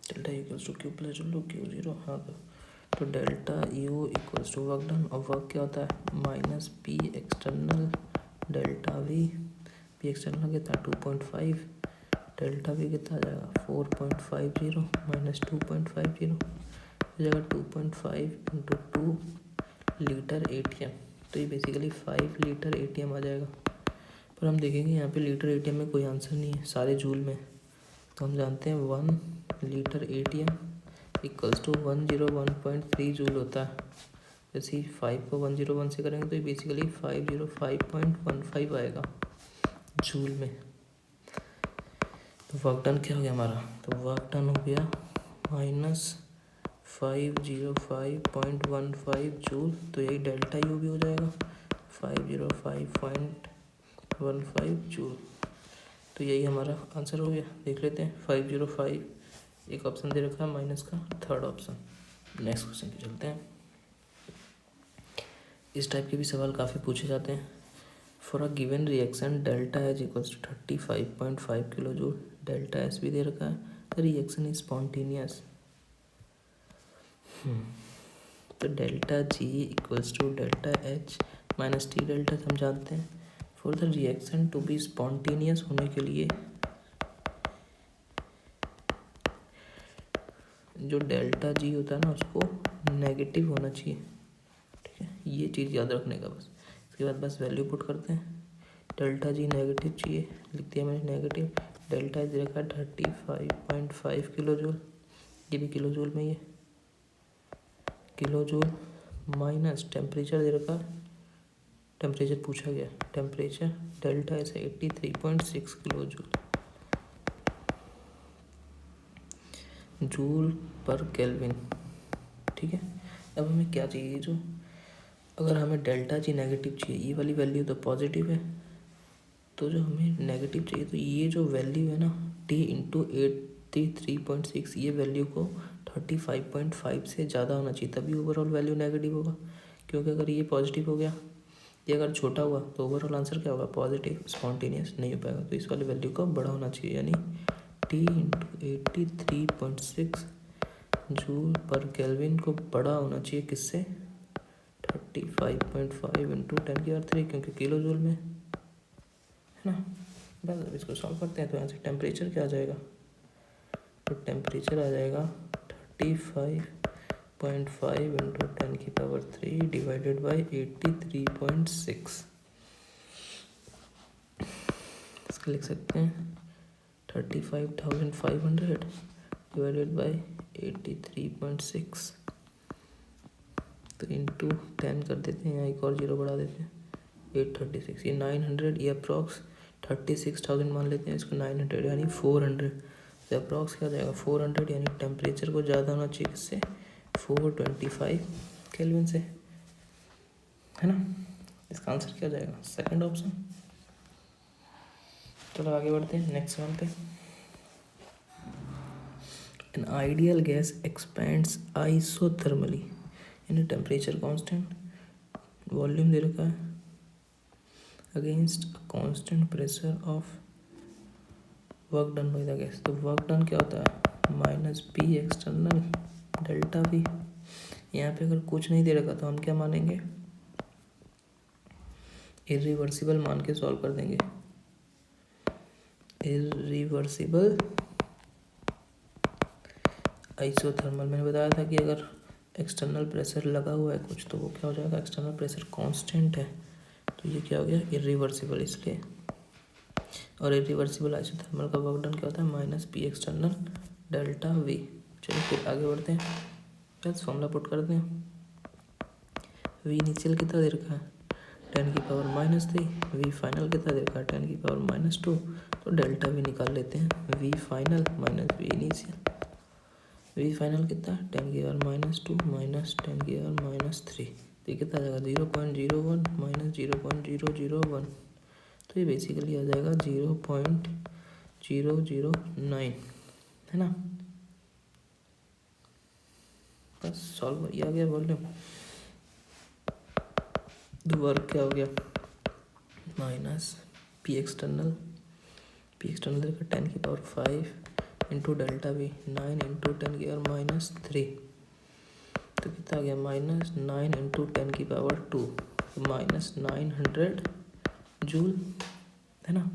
Delta U equals to Q plus W, Q 0। हाँ, तो delta U equals to work done. और वर्क क्या होता है, minus P external delta V। P external कितना 2.5, डेल्टा V कितना आ जाएगा 4.50 माइनस 2.50 हो जाएगा 2.5 इंटू 2 लीटर ATM। तो ये बेसिकली 5 लीटर ATM आ जाएगा। पर हम देखेंगे यहाँ पे लीटर ATM में कोई आंसर नहीं है, सारे जूल में। तो हम जानते हैं 1 litre ATM equals to 101.3 joule होता है। जैसे ही 5 को 101 से करेंगे तो ये बेसिकली 505.15 आएगा जूल में। तो वर्क डन क्या हो गया हमारा, तो वर्क डन हो गया माइनस 505.15 जूल। तो यही डेल्टा यू भी हो जाएगा 505.15 जूल। तो यही हमारा आंसर हो गया। देख लेते हैं 505 एक ऑप्शन दे रखा है माइनस का, थर्ड ऑप्शन। नेक्स्ट क्वेश्चन पे चलते हैं। इस टाइप के भी सवाल काफ़ी पूछे जाते हैं। For a given reaction delta H equals to 35.5 kilo joule. Delta S भी दे रखा है, रिएक्शन इज स्पॉन्टेनियस। तो delta G equals to delta H minus T delta हम जानते हैं। For the reaction to be spontaneous होने के लिए जो डेल्टा जी होता है ना उसको नेगेटिव होना चाहिए। ठीक है, ये चीज़ याद रखने का बस। इसके बाद बस वैल्यू पुट करते हैं। डेल्टा जी नेगेटिव चाहिए, लिख दिया मैंने नेगेटिव। डेल्टा जी रखा 35.5 किलो जूल, ये भी किलो जूल में ही है, किलो जूल माइनस टेम्परेचर दे रखा, टेम्परेचर पूछा गया, टेम्परेचर डेल्टा ऐसे 83.6 किलो जूल, जूल पर केल्विन। ठीक है, अब हमें क्या चाहिए, जो अगर हमें डेल्टा जी नेगेटिव चाहिए, ये वाली वैल्यू तो पॉजिटिव है, तो जो हमें नेगेटिव चाहिए तो ये जो वैल्यू है ना T इंटू 83.6, ये वैल्यू को 35.5 से ज़्यादा होना चाहिए, तभी ओवरऑल वैल्यू नेगेटिव होगा। क्योंकि अगर ये पॉजिटिव हो गया, ये अगर छोटा हुआ तो ओवरऑल आंसर क्या होगा, पॉजिटिव, स्पॉन्टेनियस नहीं हो पाएगा। तो इस वाली वैल्यू को बड़ा होना चाहिए, यानी T × 83.6 जूल पर केल्विन को बड़ा होना चाहिए किससे, 35.5 × 10⁻³ क्योंकि किलो जूल में है ना। बस अब इसको सॉल्व करते हैं। तो यहाँ से टेम्परेचर क्या आ जाएगा, तो टेम्परेचर आ जाएगा 35.5 × 10⁻³ डिवाइडेड बाई 83.6। इसका लिख सकते हैं 35,500 डिवाइडेड बाई 83.6, तो इंटू 10 कर देते हैं, यहाँ एक और जीरो बढ़ा देते हैं, 836। ये 900, ये अप्रॉक्स 36,000 मान लेते हैं इसको, 900 यानी 400, तो अप्रॉक्स क्या हो जाएगा 400, यानी टेम्परेचर को ज़्यादा होना चाहिए किससे, 425 केल्विन से, है ना। इसका आंसर क्या हो जाएगा, सेकंड ऑप्शन। चलो आगे बढ़ते हैं नेक्स्ट सवाल पे। N ideal gas expends isothermally, यानी टेम्परेचर कांस्टेंट, वॉल्यूम दे रखा है, against a constant pressure of work done by the gas. तो वर्क डन क्या होता है, minus P external delta we. यहाँ पे अगर कुछ नहीं दे रखा तो हम क्या मानेंगे, इरिवर्सिबल मान के सॉल्व कर देंगे। इरिवर्सिबल आइसोथर्मल, मैंने बताया था कि अगर एक्सटर्नल प्रेशर लगा हुआ है कुछ तो वो क्या हो जाएगा, एक्सटर्नल प्रेशर कांस्टेंट है, तो ये क्या हो गया, इरिवर्सिबल, इसलिए। और इरिवर्सिबल आइसोथर्मल का वर्क डन क्या होता है, minus P external delta we. चलो फिर आगे बढ़ते हैं, बस फॉर्मूला पुट करते हैं। वी इनिशियल कितना दे रखा है, 10⁻³ वी फाइनल कितना दे रखा है, 10⁻², तो डेल्टा वी निकाल लेते हैं, V final minus V initial. V final कितना है, 10⁻² माइनस 10⁻³ तो ये कितना आ जाएगा, 0.01 माइनस 0.001, तो ये बेसिकली आ जाएगा 0.009, है ना। बस सॉल्व ये आ गया वॉल्यूम। वर्क क्या हो गया, माइनस पी एक्सटर्नल देखा 10⁵ इंटू डेल्टा वी 9 × 10⁻³ तो कितना आ गया, माइनस 9 × 10⁻², तो माइनस 900 जूल, है ना।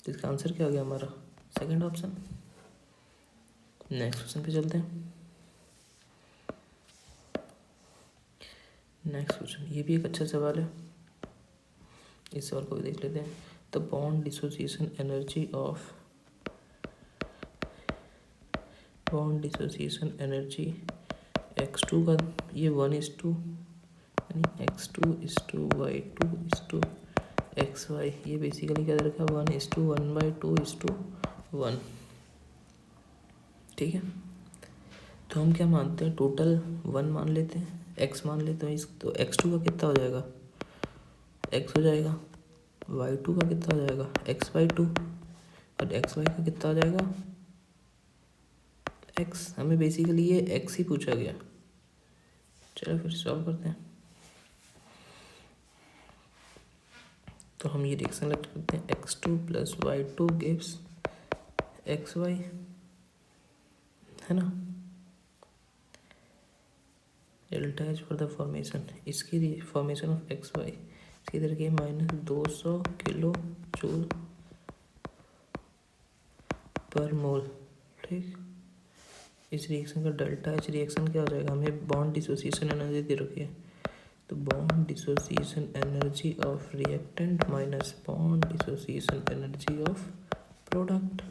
तो इसका आंसर क्या हो गया हमारा, सेकंड ऑप्शन। नेक्स्ट क्वेश्चन पे चलते हैं। नेक्स्ट क्वेश्चन, ये भी एक अच्छा सवाल है, इस सवाल को भी देख लेते हैं। The bond dissociation energy x2 का ये 1:2 यानी x2:y2:xy, ये बेसिकली क्या रखा है, 1:1/2:1, ठीक है। तो हम क्या मानते हैं, टोटल 1 मान लेते हैं, x मान लेते हैं, तो x2 का कितना हो जाएगा, x हो जाएगा, y2 का कितना हो जाएगा, x/2, और xy का कितना हो जाएगा, x। हमें बेसिकली ये x ही पूछा गया। चलो फिर सॉल्व करते हैं। तो हम ये रिएक्शन लेट करते हैं, x2 + y2 गिव्स xy, है ना। Delta H for the formation, इसकी फॉर्मेशन ऑफ xy इसकी तरह की -200 किलो जूल पर मोल, ठीक। इस रिएक्शन का डेल्टा एच रिएक्शन क्या हो जाएगा, हमें बॉन्ड डिसोसिएशन एनर्जी दे रखी है, तो bond dissociation energy of reactant minus bond dissociation energy of product,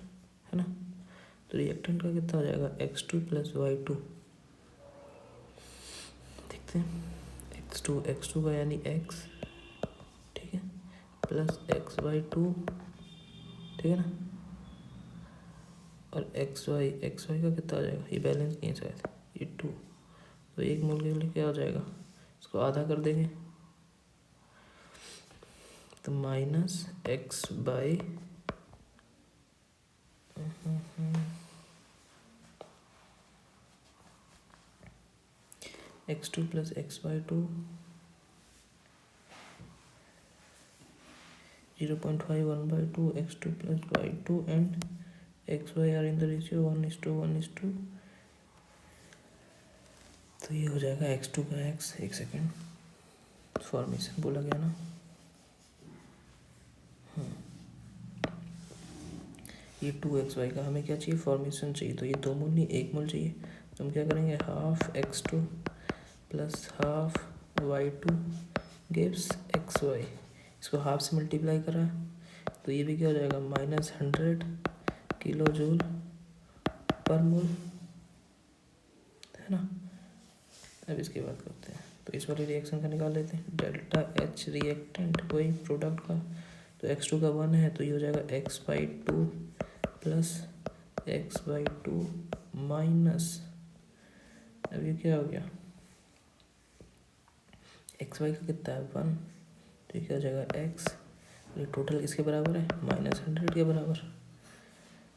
है ना। तो रिएक्टेंट का कितना हो जाएगा, x2 + y2, देखते हैं, x2 का यानी x, ठीक है, प्लस x/2, ठीक है ना, और xy का कितना आ जाएगा, ये बैलेंस नहीं है शायद, ये 2, तो 1 मोल के लिए क्या हो जाएगा, इसको आधा कर देंगे, तो -x/, x2 + x/2 0.5 1/2 x2 plus y2 and xy are in the ratio 1:1:2। तो ये हो जाएगा x2 का x, एक सेकेंड, फॉर्मेशन बोला गया ना। ये 2xy का हमें क्या चाहिए, फॉर्मेशन चाहिए। तो ये 2 मोल नहीं 1 मोल चाहिए। तो हम क्या करेंगे, half x2 plus half y2 gives xy। इसको हाफ से मल्टीप्लाई करा तो ये भी क्या हो जाएगा, -100 किलो जूल पर मोल, है ना। अब इसके बाद करते हैं, तो इस वाले रिएक्शन का निकाल लेते हैं। डेल्टा एच रिएक्टेंट वही प्रोडक्ट का, तो x2 का 1 है तो ये हो जाएगा x/2 प्लस x/2 माइनस, अब ये क्या हो गया, xy का कितना है 1, तो ये क्या हो जाएगा x, ये टोटल किसके बराबर है, -100 के बराबर।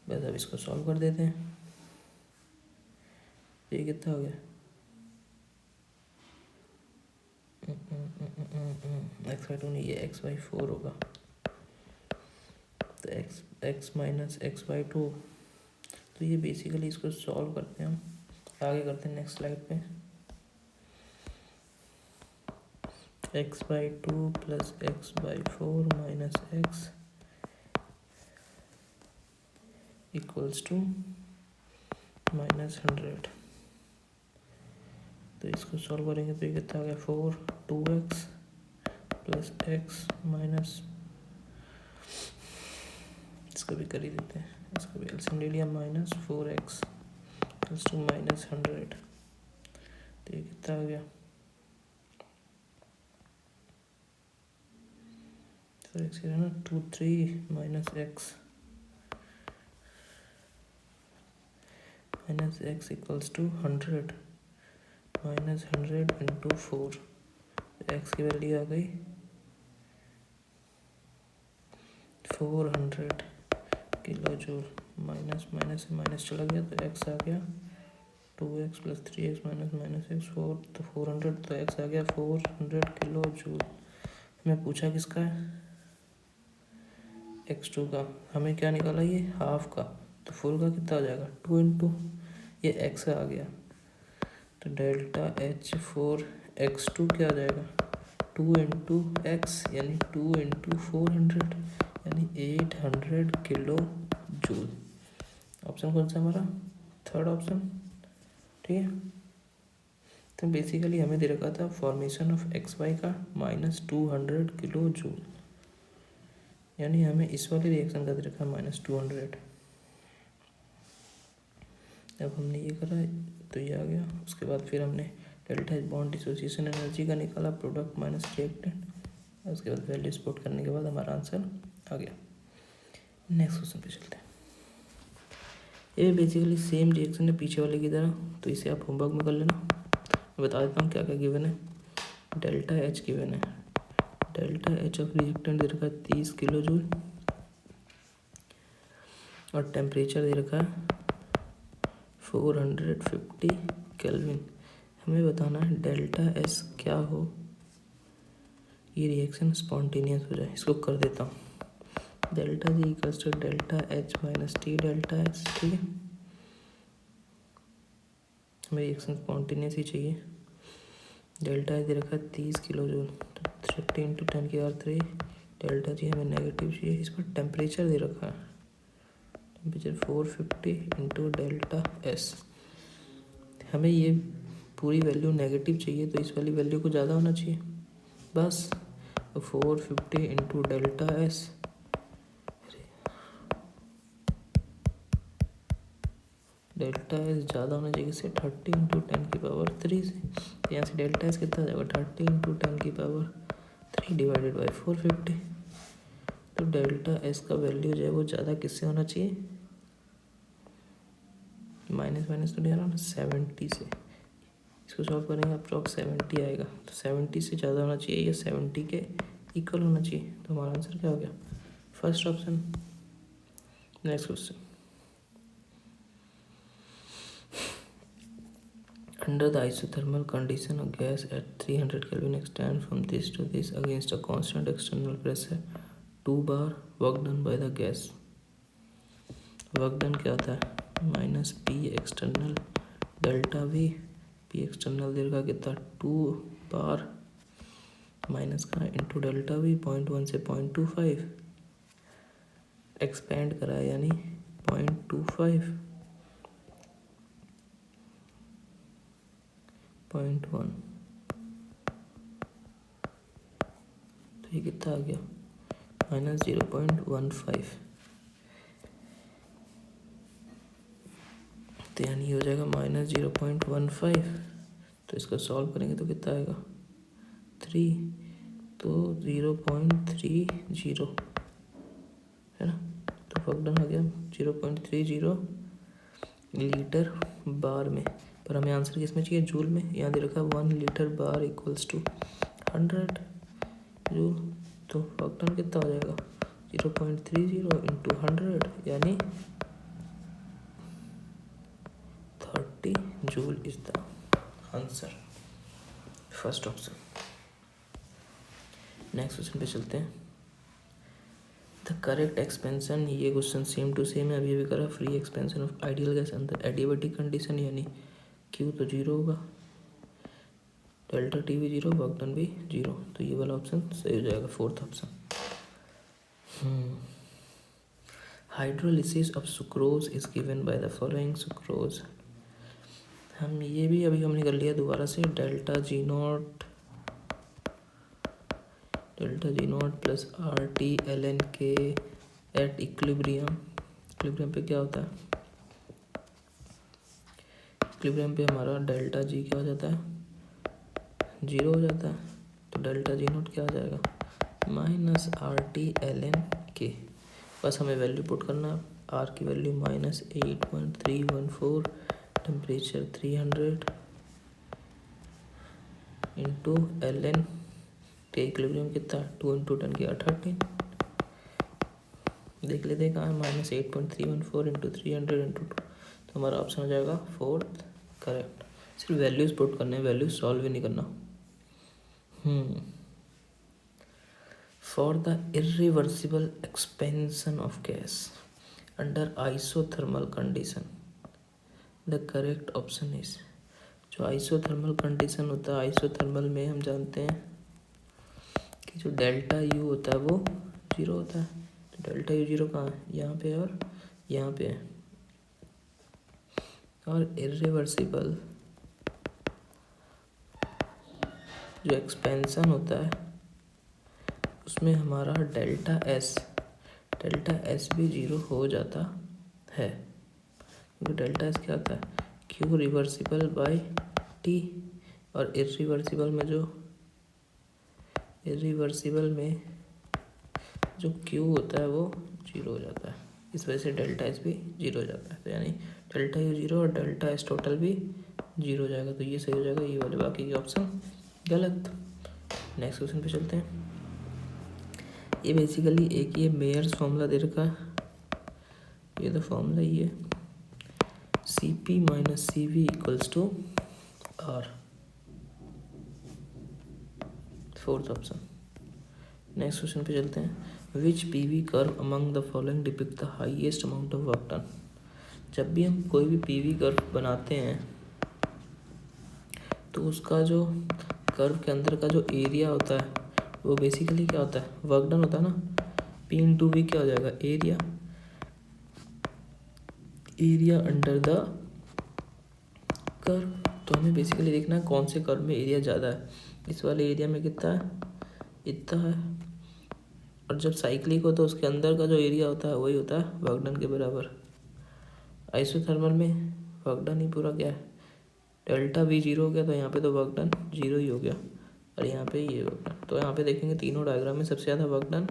बस अब इसको सॉल्व कर देते हैं। ये कितना हो गया, x/2 नहीं, ये x/4 होगा। तो x माइनस x/2, तो ये बेसिकली इसको सॉल्व करते हैं हम, आगे करते हैं नेक्स्ट स्लाइड पे। x/2 plus x/4 minus x equals to -100। तो इसको सॉल्व करेंगे तो ये कितना आ गया, 4 2x प्लस x माइनस, इसको भी कर ही देते हैं, इसको भी एलसीएम ले लिया, -4x प्लस टू -100। तो ये कितना आ गया, तो x है ना 2 3 minus x equals to 100 -100 into 4। x की वैल्यू आ गई 400 किलो जूल, माइनस माइनस से माइनस चला गया तो x आ गया 2x plus 3x minus x 4, तो 400, तो x आ गया 400 किलो जूल। हमें पूछा किसका है, x2 का। हमें क्या निकाला, ये हाफ का, तो फुल का कितना हो जाएगा 2 इंटू ये x आ गया, तो डेल्टा H4 x2 क्या आ जाएगा 2 इंटू एक्स, यानी 2 इंटू 400 यानी 800 किलो जूल। ऑप्शन कौन सा हमारा, थर्ड ऑप्शन, ठीक है। तो बेसिकली हमें दे रखा था फॉर्मेशन ऑफ XY का -200 किलो जूल, यानी हमें इस वाले रिएक्शन का दे रखा है -200। अब हमने ये करा तो ये आ गया। उसके बाद फिर हमने delta H bond dissociation energy का निकाला, प्रोडक्ट माइनस रिएक्टेंट। उसके बाद वैल्यू स्पॉट करने के बाद हमारा आंसर आ गया। नेक्स्ट क्वेश्चन पे चलते हैं। ये बेसिकली सेम रिएक्शन है पीछे वाले की तरह, तो इसे आप होमवर्क में कर लेना। मैं बता देता हूँ क्या क्या गिवन है। डेल्टा एच गिवन है, डेल्टा एच ऑफ रिएक्टेंट दे रखा है 30 किलो जूल और टेम्परेचर दे रखा है 450 केल्विन। हमें बताना है डेल्टा एस क्या हो, ये रिएक्शन स्पॉन्टेनियस हो जाए। इसको कर देता हूँ, delta G equals to delta H minus T delta S, ठीक है। हमें रिएक्शन स्पॉन्टेनियस ही चाहिए। डेल्टा एच दे रखा है 30 किलो जूल, तो 30 इंटू 10⁻³ डेल्टा जी हमें नेगेटिव चाहिए। इस पर टेम्परेचर दे रखा है, टेम्परेचर 450 इंटू डेल्टा एस। हमें ये पूरी वैल्यू नेगेटिव चाहिए, तो इस वाली वैल्यू को ज़्यादा होना चाहिए बस। 450 into delta S, delta S ज़्यादा होना चाहिए इससे 30 इंटू 10⁻³ से। तो यहाँ से डेल्टा एस कितना आ जाएगा 30 इंटू 10⁻³ डिवाइडेड बाई 450। तो डेल्टा एस का वैल्यू जो है वो ज़्यादा किससे होना चाहिए, माइनस माइनस तो नहीं आ रहा ना, 70 से। इसको सॉल्व करेंगे अप्रॉक्स 70 आएगा, तो 70 से ज़्यादा होना चाहिए या 70 के इक्वल होना चाहिए। तो हमारा आंसर क्या हो गया, first option. Next question, under the isothermal condition of gas at 300 Kelvin extend from this to this against a constant external pressure 2 bar work done by the gas. Work done क्या होता है minus P external delta V. P external there का कितना 2 bar minus का into delta V 0.1 से 0.25 expand करा यानी 0.25 0.1 तो ये कितना आ गया माइनस 0.15। तो यानी हो जाएगा माइनस 0.15। तो इसको सॉल्व करेंगे तो कितना आएगा 3, तो 0.30 है ना। तो वर्क डन आ गया 0.30 लीटर बार में। पर हमें आंसर किस में चाहिए जूल में। यहाँ दे रखा 1 litre bar equals to 100 joule. तो वर्क डन कितना हो जाएगा 0.30 इंटू 100 यानी 30 joule is the answer, first option. Next question पे चलते हैं। द करेक्ट एक्सपेंशन, ये क्वेश्चन सेम टू सेम है अभी भी करा। Free expansion of ideal gas अंदर एडियाबेटिक कंडीशन यानी क्यू तो 0 होगा, डेल्टा टी भी 0, वर्क डन भी 0। तो ये वाला ऑप्शन सही हो जाएगा, fourth option. Hydrolysis of sucrose is given by the following. Sucrose हम ये भी अभी हमने कर लिया दोबारा से। Delta G naught plus R T L N K at equilibrium. Equilibrium पे क्या होता है, इक्विलिब्रियम पे हमारा डेल्टा जी क्या हो जाता है 0 हो जाता है। तो डेल्टा जी नॉट क्या हो जाएगा minus R T L N K. बस हमें वैल्यू पुट करना है। आर की value minus 8.314, temperature 300 into L N K equilibrium कितना 2 इंटू 10 की 13। देख लेते हैं कहाँ है माइनस 8.314 इंटू 300 इंटू 2। तो हमारा ऑप्शन हो जाएगा फोर्थ करेक्ट। सिर्फ वैल्यूज पुट करने हैं, वैल्यूज सॉल्व ही नहीं करना। For the irreversible expansion of gas under isothermal condition the correct option is. जो आइसोथर्मल कंडीशन होता है, आइसोथर्मल में हम जानते हैं कि जो डेल्टा यू होता है वो 0 होता है। तो डेल्टा यू 0 कहाँ है, यहाँ पे और यहाँ पे है। और इरिवर्सिबल जो एक्सपेंशन होता है उसमें हमारा डेल्टा एस भी 0 हो जाता है, क्योंकि डेल्टा एस क्या होता है क्यू रिवर्सिबल बाय टी। और इरिवर्सिबल में जो क्यू होता है वो 0 हो जाता है। इस वजह से डेल्टा एस भी 0 हो जाता है। तो यानी डेल्टा यू 0 और डेल्टा एस टोटल भी 0 हो जाएगा। तो ये सही हो जाएगा, ये वाले बाकी के ऑप्शन गलत। नेक्स्ट क्वेश्चन पे चलते हैं। ये बेसिकली एक ये मेयर्स फॉर्मूला दे रखा है। ये तो फॉर्मूला ही है C P minus C V equals to R, fourth option. Next question पे चलते हैं। Which P V curve among the following depict the highest amount of work done. जब भी हम कोई भी पी वी कर्व बनाते हैं तो उसका जो कर्व के अंदर का जो एरिया होता है वो बेसिकली क्या होता है वर्क डन होता है ना। पी इंटू वी क्या हो जाएगा एरिया अंडर द कर्व। तो हमें बेसिकली देखना है कौन से कर्व में एरिया ज़्यादा है। इस वाले एरिया में कितना है इतना है। और जब साइक्लिक हो तो उसके अंदर का जो एरिया होता है वही होता है वर्क डन के बराबर। आइसोथर्मल में वर्क डन ही पूरा क्या है डेल्टा वी 0 हो गया, तो यहाँ पे तो वर्क डन 0 ही हो गया। और यहाँ पे ये वर्क डन, तो यहाँ पे देखेंगे तीनों डायग्राम में सबसे ज़्यादा वर्क डन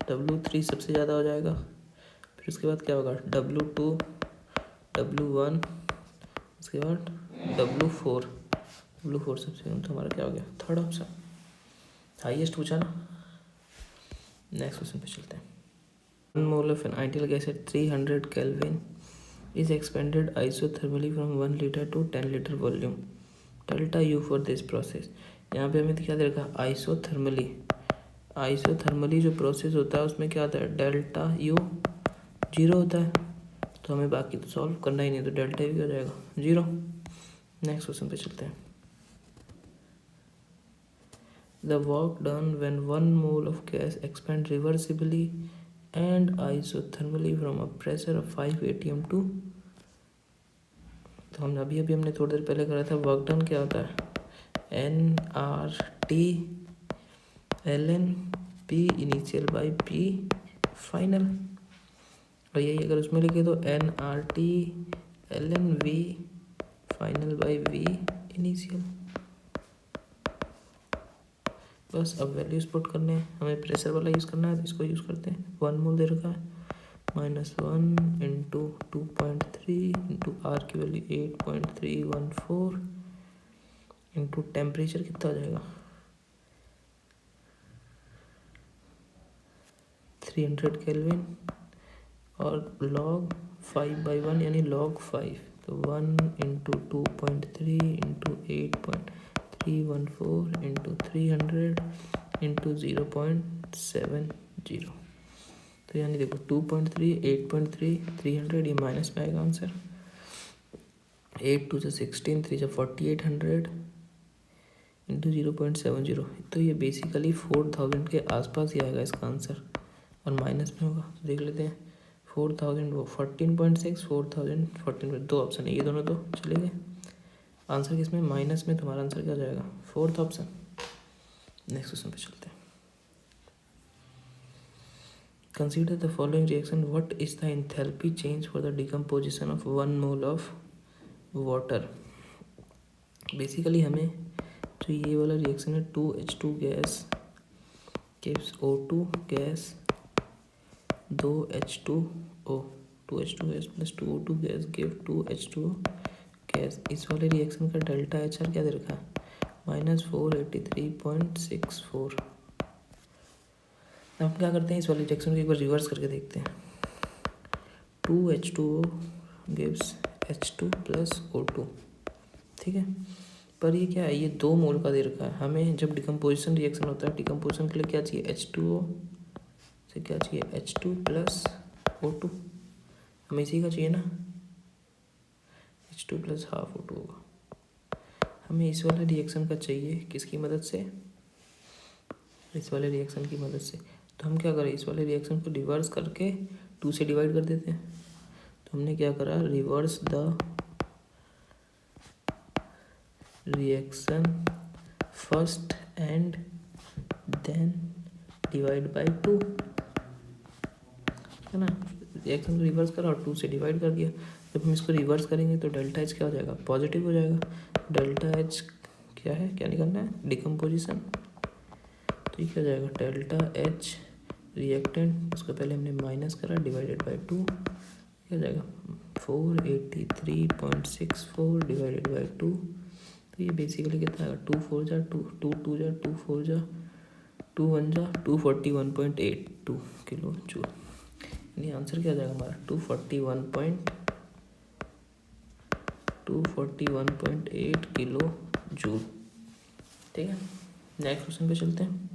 W3 सबसे ज़्यादा हो जाएगा। फिर उसके बाद क्या होगा W2 W1, उसके बाद W4 सबसे तो हमारा क्या हो गया थर्ड ऑप्शन हाईएस्ट पूछा ना। नेक्स्ट क्वेश्चन पे चलते हैं। 1 mole of an ideal gas at 300 kelvin is expanded isothermally from 1 liter to 10 liter volume. Delta U for this process. यहाँ पे हमें क्या दे रखा आइसोथर्मली। आइसोथर्मली जो प्रोसेस होता है उसमें क्या होता है, डेल्टा यू 0 होता है, तो हमें बाकी तो सॉल्व करना ही नहीं, तो डेल्टा यू क्या हो जाएगा 0। नेक्स्ट क्वेश्चन पे चलते हैं। The work done when 1 mole of gas expands reversibly and isothermally from a pressure of 5 atm to, तो हम अभी हमने थोड़ी देर पहले करा था, वर्क डन क्या होता है, NRT ln P initial by P final, और यही अगर उसमें लिखे तो NRT ln V final by V initial. बस अब वैल्यूज पुट करने हैं, हमें प्रेशर वाला यूज़ करना है, तो इसको यूज़ करते हैं। 1 मोल दे रखा है, -1 इंटू 2.3 इंटू आर की वैल्यू 8.314 इंटू टेम्परेचर कितना हो जाएगा 300 केल्विन, और लॉग 5/1 यानी लॉग 5, तो 1 इंटू 2.3 इंटू 8.314 इंटू 300 इंटू 0.70, तो यानी देखो 2.3 8.3 300, ये माइनस में आएगा आंसर। 8 2 16 3 4800 इंटू 0.70, तो ये बेसिकली 4000 के आसपास ही आएगा इसका आंसर, और माइनस में होगा, तो देख लेते हैं 4000 वो 14.6 4000 14, दो ऑप्शन है, ये दोनों तो चले गए। आंसर किसमें, माइनस में, तुम्हारा आंसर क्या हो जाएगा, फोर्थ ऑप्शन। नेक्स्ट क्वेश्चन पे चलते हैं। Consider the following reaction, what is the enthalpy change for the decomposition of 1 mole of water. Basically हमें जो ये वाला रिएक्शन है, 2H2 gas gives O2 gas 2H2O, 2H2 gas plus 2O2 gas give 2H2O gas, इस वाले reaction का delta HR क्या दे रखा है, -483.64। अब क्या करते हैं, इस वाले रिएक्शन को एक बार रिवर्स करके देखते हैं। 2H2O gives H2 plus O2, ठीक है, पर ये क्या है, ये 2 मोल का दे रखा है। हमें जब डिकम्पोजिशन रिएक्शन होता है, डिकम्पोजिशन के लिए क्या चाहिए, H2O से क्या चाहिए, H2 प्लस O2, हमें इसी का चाहिए ना, H2 प्लस हाफ O2 होगा। हमें इस वाले रिएक्शन का चाहिए किसकी मदद से, इस वाले रिएक्शन की मदद से, तो हम क्या करें, इस वाले रिएक्शन को रिवर्स करके 2 से डिवाइड कर देते हैं। तो हमने क्या करा, reverse the reaction first and then divide by 2, है ना, रिएक्शन को रिवर्स करा और 2 से डिवाइड कर दिया। जब हम इसको रिवर्स करेंगे तो डेल्टा H क्या हो जाएगा, पॉजिटिव हो जाएगा। डेल्टा H क्या है, क्या निकालना है, डिकम्पोजिशन, तो ये क्या हो जाएगा, डेल्टा H रिएक्टेंट, उसको पहले हमने माइनस करा, डिवाइडेड बाय 2, क्या हो जाएगा 483.64 डिवाइडेड बाय 2, तो ये बेसिकली कितना आएगा, 2 4 जा 2 2 2 जा 2 4 जा 2 1 जा 241.82 किलो जूल, यानी आंसर क्या आ जाएगा हमारा 241.8 किलो जूल। ठीक है, नेक्स्ट क्वेश्चन पे चलते हैं।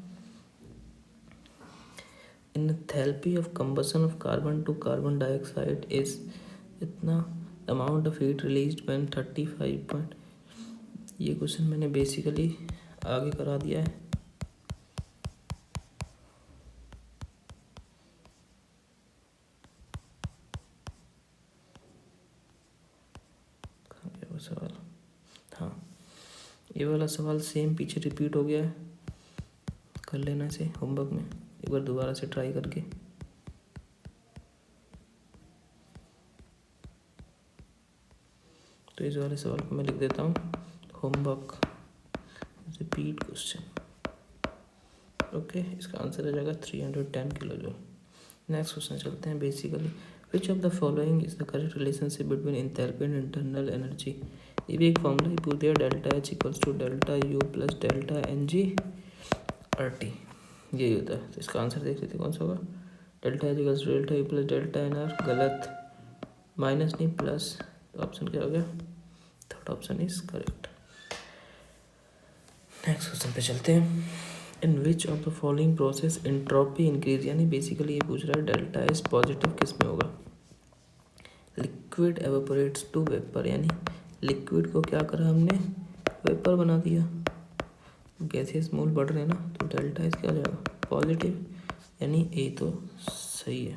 Enthalpy of combustion of carbon to carbon dioxide is इतना, amount of heat released when 35 ये क्वेश्चन मैंने बेसिकली आगे करा दिया है। सवाल, हाँ ये वाला सवाल सेम पीछे रिपीट हो गया है, कर लेना इसे होमवर्क में एक बार दोबारा से ट्राई करके। तो इस वाले सवाल को मैं लिख देता हूँ होमवर्क रिपीट क्वेश्चन। ओके, इसका आंसर आ जाएगा 310 किलो जूल। नेक्स्ट क्वेश्चन चलते हैं। Basically which of the following is the correct relationship between enthalpy and internal energy. ये भी एक फॉर्मूला ही पूछ दिया, delta H equals to delta U plus delta N G R T, यही होता है। तो इसका आंसर देख लेते कौन सा होगा, delta H equals to delta U plus delta N R, गलत, माइनस नहीं प्लस, तो ऑप्शन क्या हो गया, third option is correct. Next question पे चलते हैं। In which of the following process entropy increase, यानी बेसिकली ये पूछ रहा है डेल्टा एस पॉजिटिव किस में होगा। लिक्विड एवेपोरेट्स टू वेपर, यानी लिक्विड को क्या करा हमने, वेपर बना दिया। गैसेस मोल बढ़ रहे हैं ना, तो डेल्टा एस क्या हो जाएगा, पॉजिटिव, यानी ए तो सही है।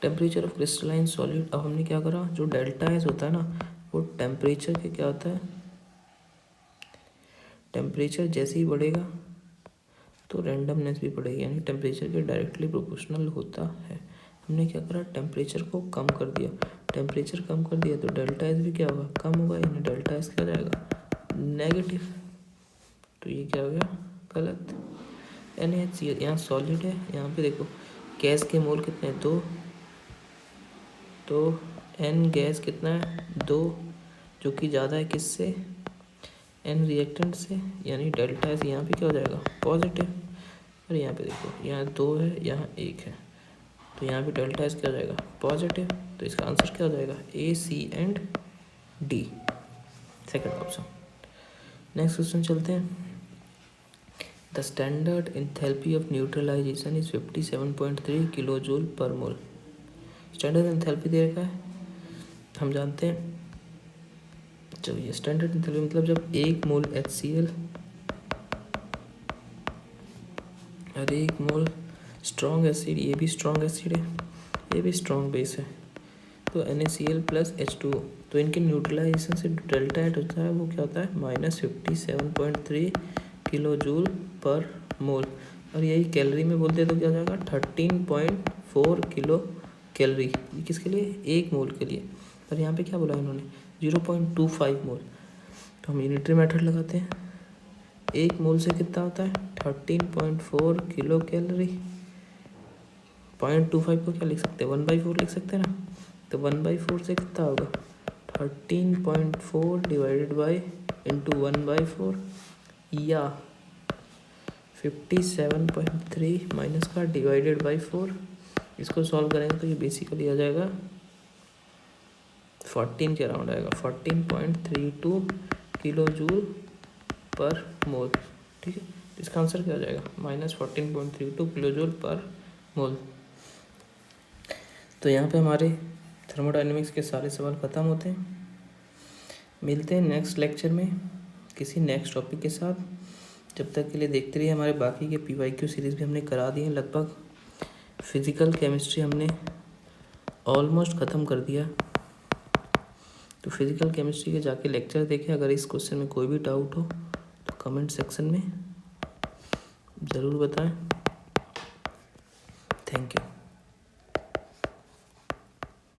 टेम्परेचर ऑफ क्रिस्टलाइन सॉलिड, अब हमने क्या करा, जो डेल्टा एस होता है ना वो टेम्परेचर के क्या होता है, टेम्परेचर जैसे ही बढ़ेगा तो रैंडमनेस भी बढ़ेगी, यानी टेम्परेचर के डायरेक्टली प्रोपोर्शनल होता है। हमने क्या करा, टेम्परेचर को कम कर दिया, टेम्परेचर कम कर दिया तो डेल्टा एस भी क्या होगा, कम होगा, यानी डेल्टा एस क्या जाएगा, नेगेटिव। तो ये क्या हो गया, गलत। NaHCl यहाँ सॉलिड है, यहाँ पे देखो गैस के मोल कितने हैं, 2, तो N गैस कितना है, 2, जो कि ज़्यादा है किससे, N रिएक्टेंट से, यानी डेल्टा एस यहाँ पे क्या हो जाएगा, पॉजिटिव। और यहाँ पे देखो, यहाँ 2 है, यहाँ 1 है, तो यहाँ पे डेल्टा एस क्या हो जाएगा, पॉजिटिव। तो इसका आंसर क्या हो जाएगा, A, C and D, second option. Next question चलते हैं। The standard enthalpy of neutralization is 57.3 kilo joule per mole. Standard enthalpy दे रखा है, हम जानते हैं। चलिए स्टैंडर्ड एंथैल्पी मतलब जब 1 मोल HCl और 1 मोल स्ट्रॉन्ग एसिड, ये भी स्ट्रॉन्ग एसिड है, ये भी स्ट्रॉन्ग बेस है, तो NaCl प्लस H2O, तो इनके न्यूट्रलाइजेशन से डेल्टा एट होता है वो क्या होता है, -57.3 किलो जूल पर मोल। और यही कैलोरी में बोलते तो क्या हो जाएगा, 13.4 किलो कैलोरी, ये किसके लिए, 1 मोल के लिए। पर यहाँ पे क्या बोला इन्होंने, 0.25 मोल, तो हम यूनिटरी मेथड लगाते हैं। 1 मोल से कितना होता है, 13.4 किलो कैलोरी। 0.25 को क्या लिख सकते हैं, 1/4 लिख सकते हैं ना, तो 1/4 से कितना होगा, 13.4 डिवाइडेड बाई इंटू 1/4, या 57.3 माइनस का डिवाइडेड बाई 4, इसको सॉल्व करेंगे तो ये बेसिकली आ जाएगा 14 के अराउंड आएगा, 14.32 किलो जूल पर मोल। ठीक है, इसका आंसर क्या हो जाएगा, -14.32 किलो जूल पर मोल। तो यहाँ पे हमारे थर्मोडायनेमिक्स के सारे सवाल ख़त्म होते हैं। मिलते हैं नेक्स्ट लेक्चर में किसी नेक्स्ट टॉपिक के साथ। जब तक के लिए देखते रहिए, हमारे बाकी के PYQ सीरीज़ भी हमने करा दिए हैं लगभग। फिज़िकल केमिस्ट्री हमने ऑलमोस्ट ख़त्म कर दिया, तो फिज़िकल केमिस्ट्री के जाके लेक्चर देखें। अगर इस क्वेश्चन में कोई भी डाउट हो तो कमेंट सेक्शन में ज़रूर बताएं। Thank you.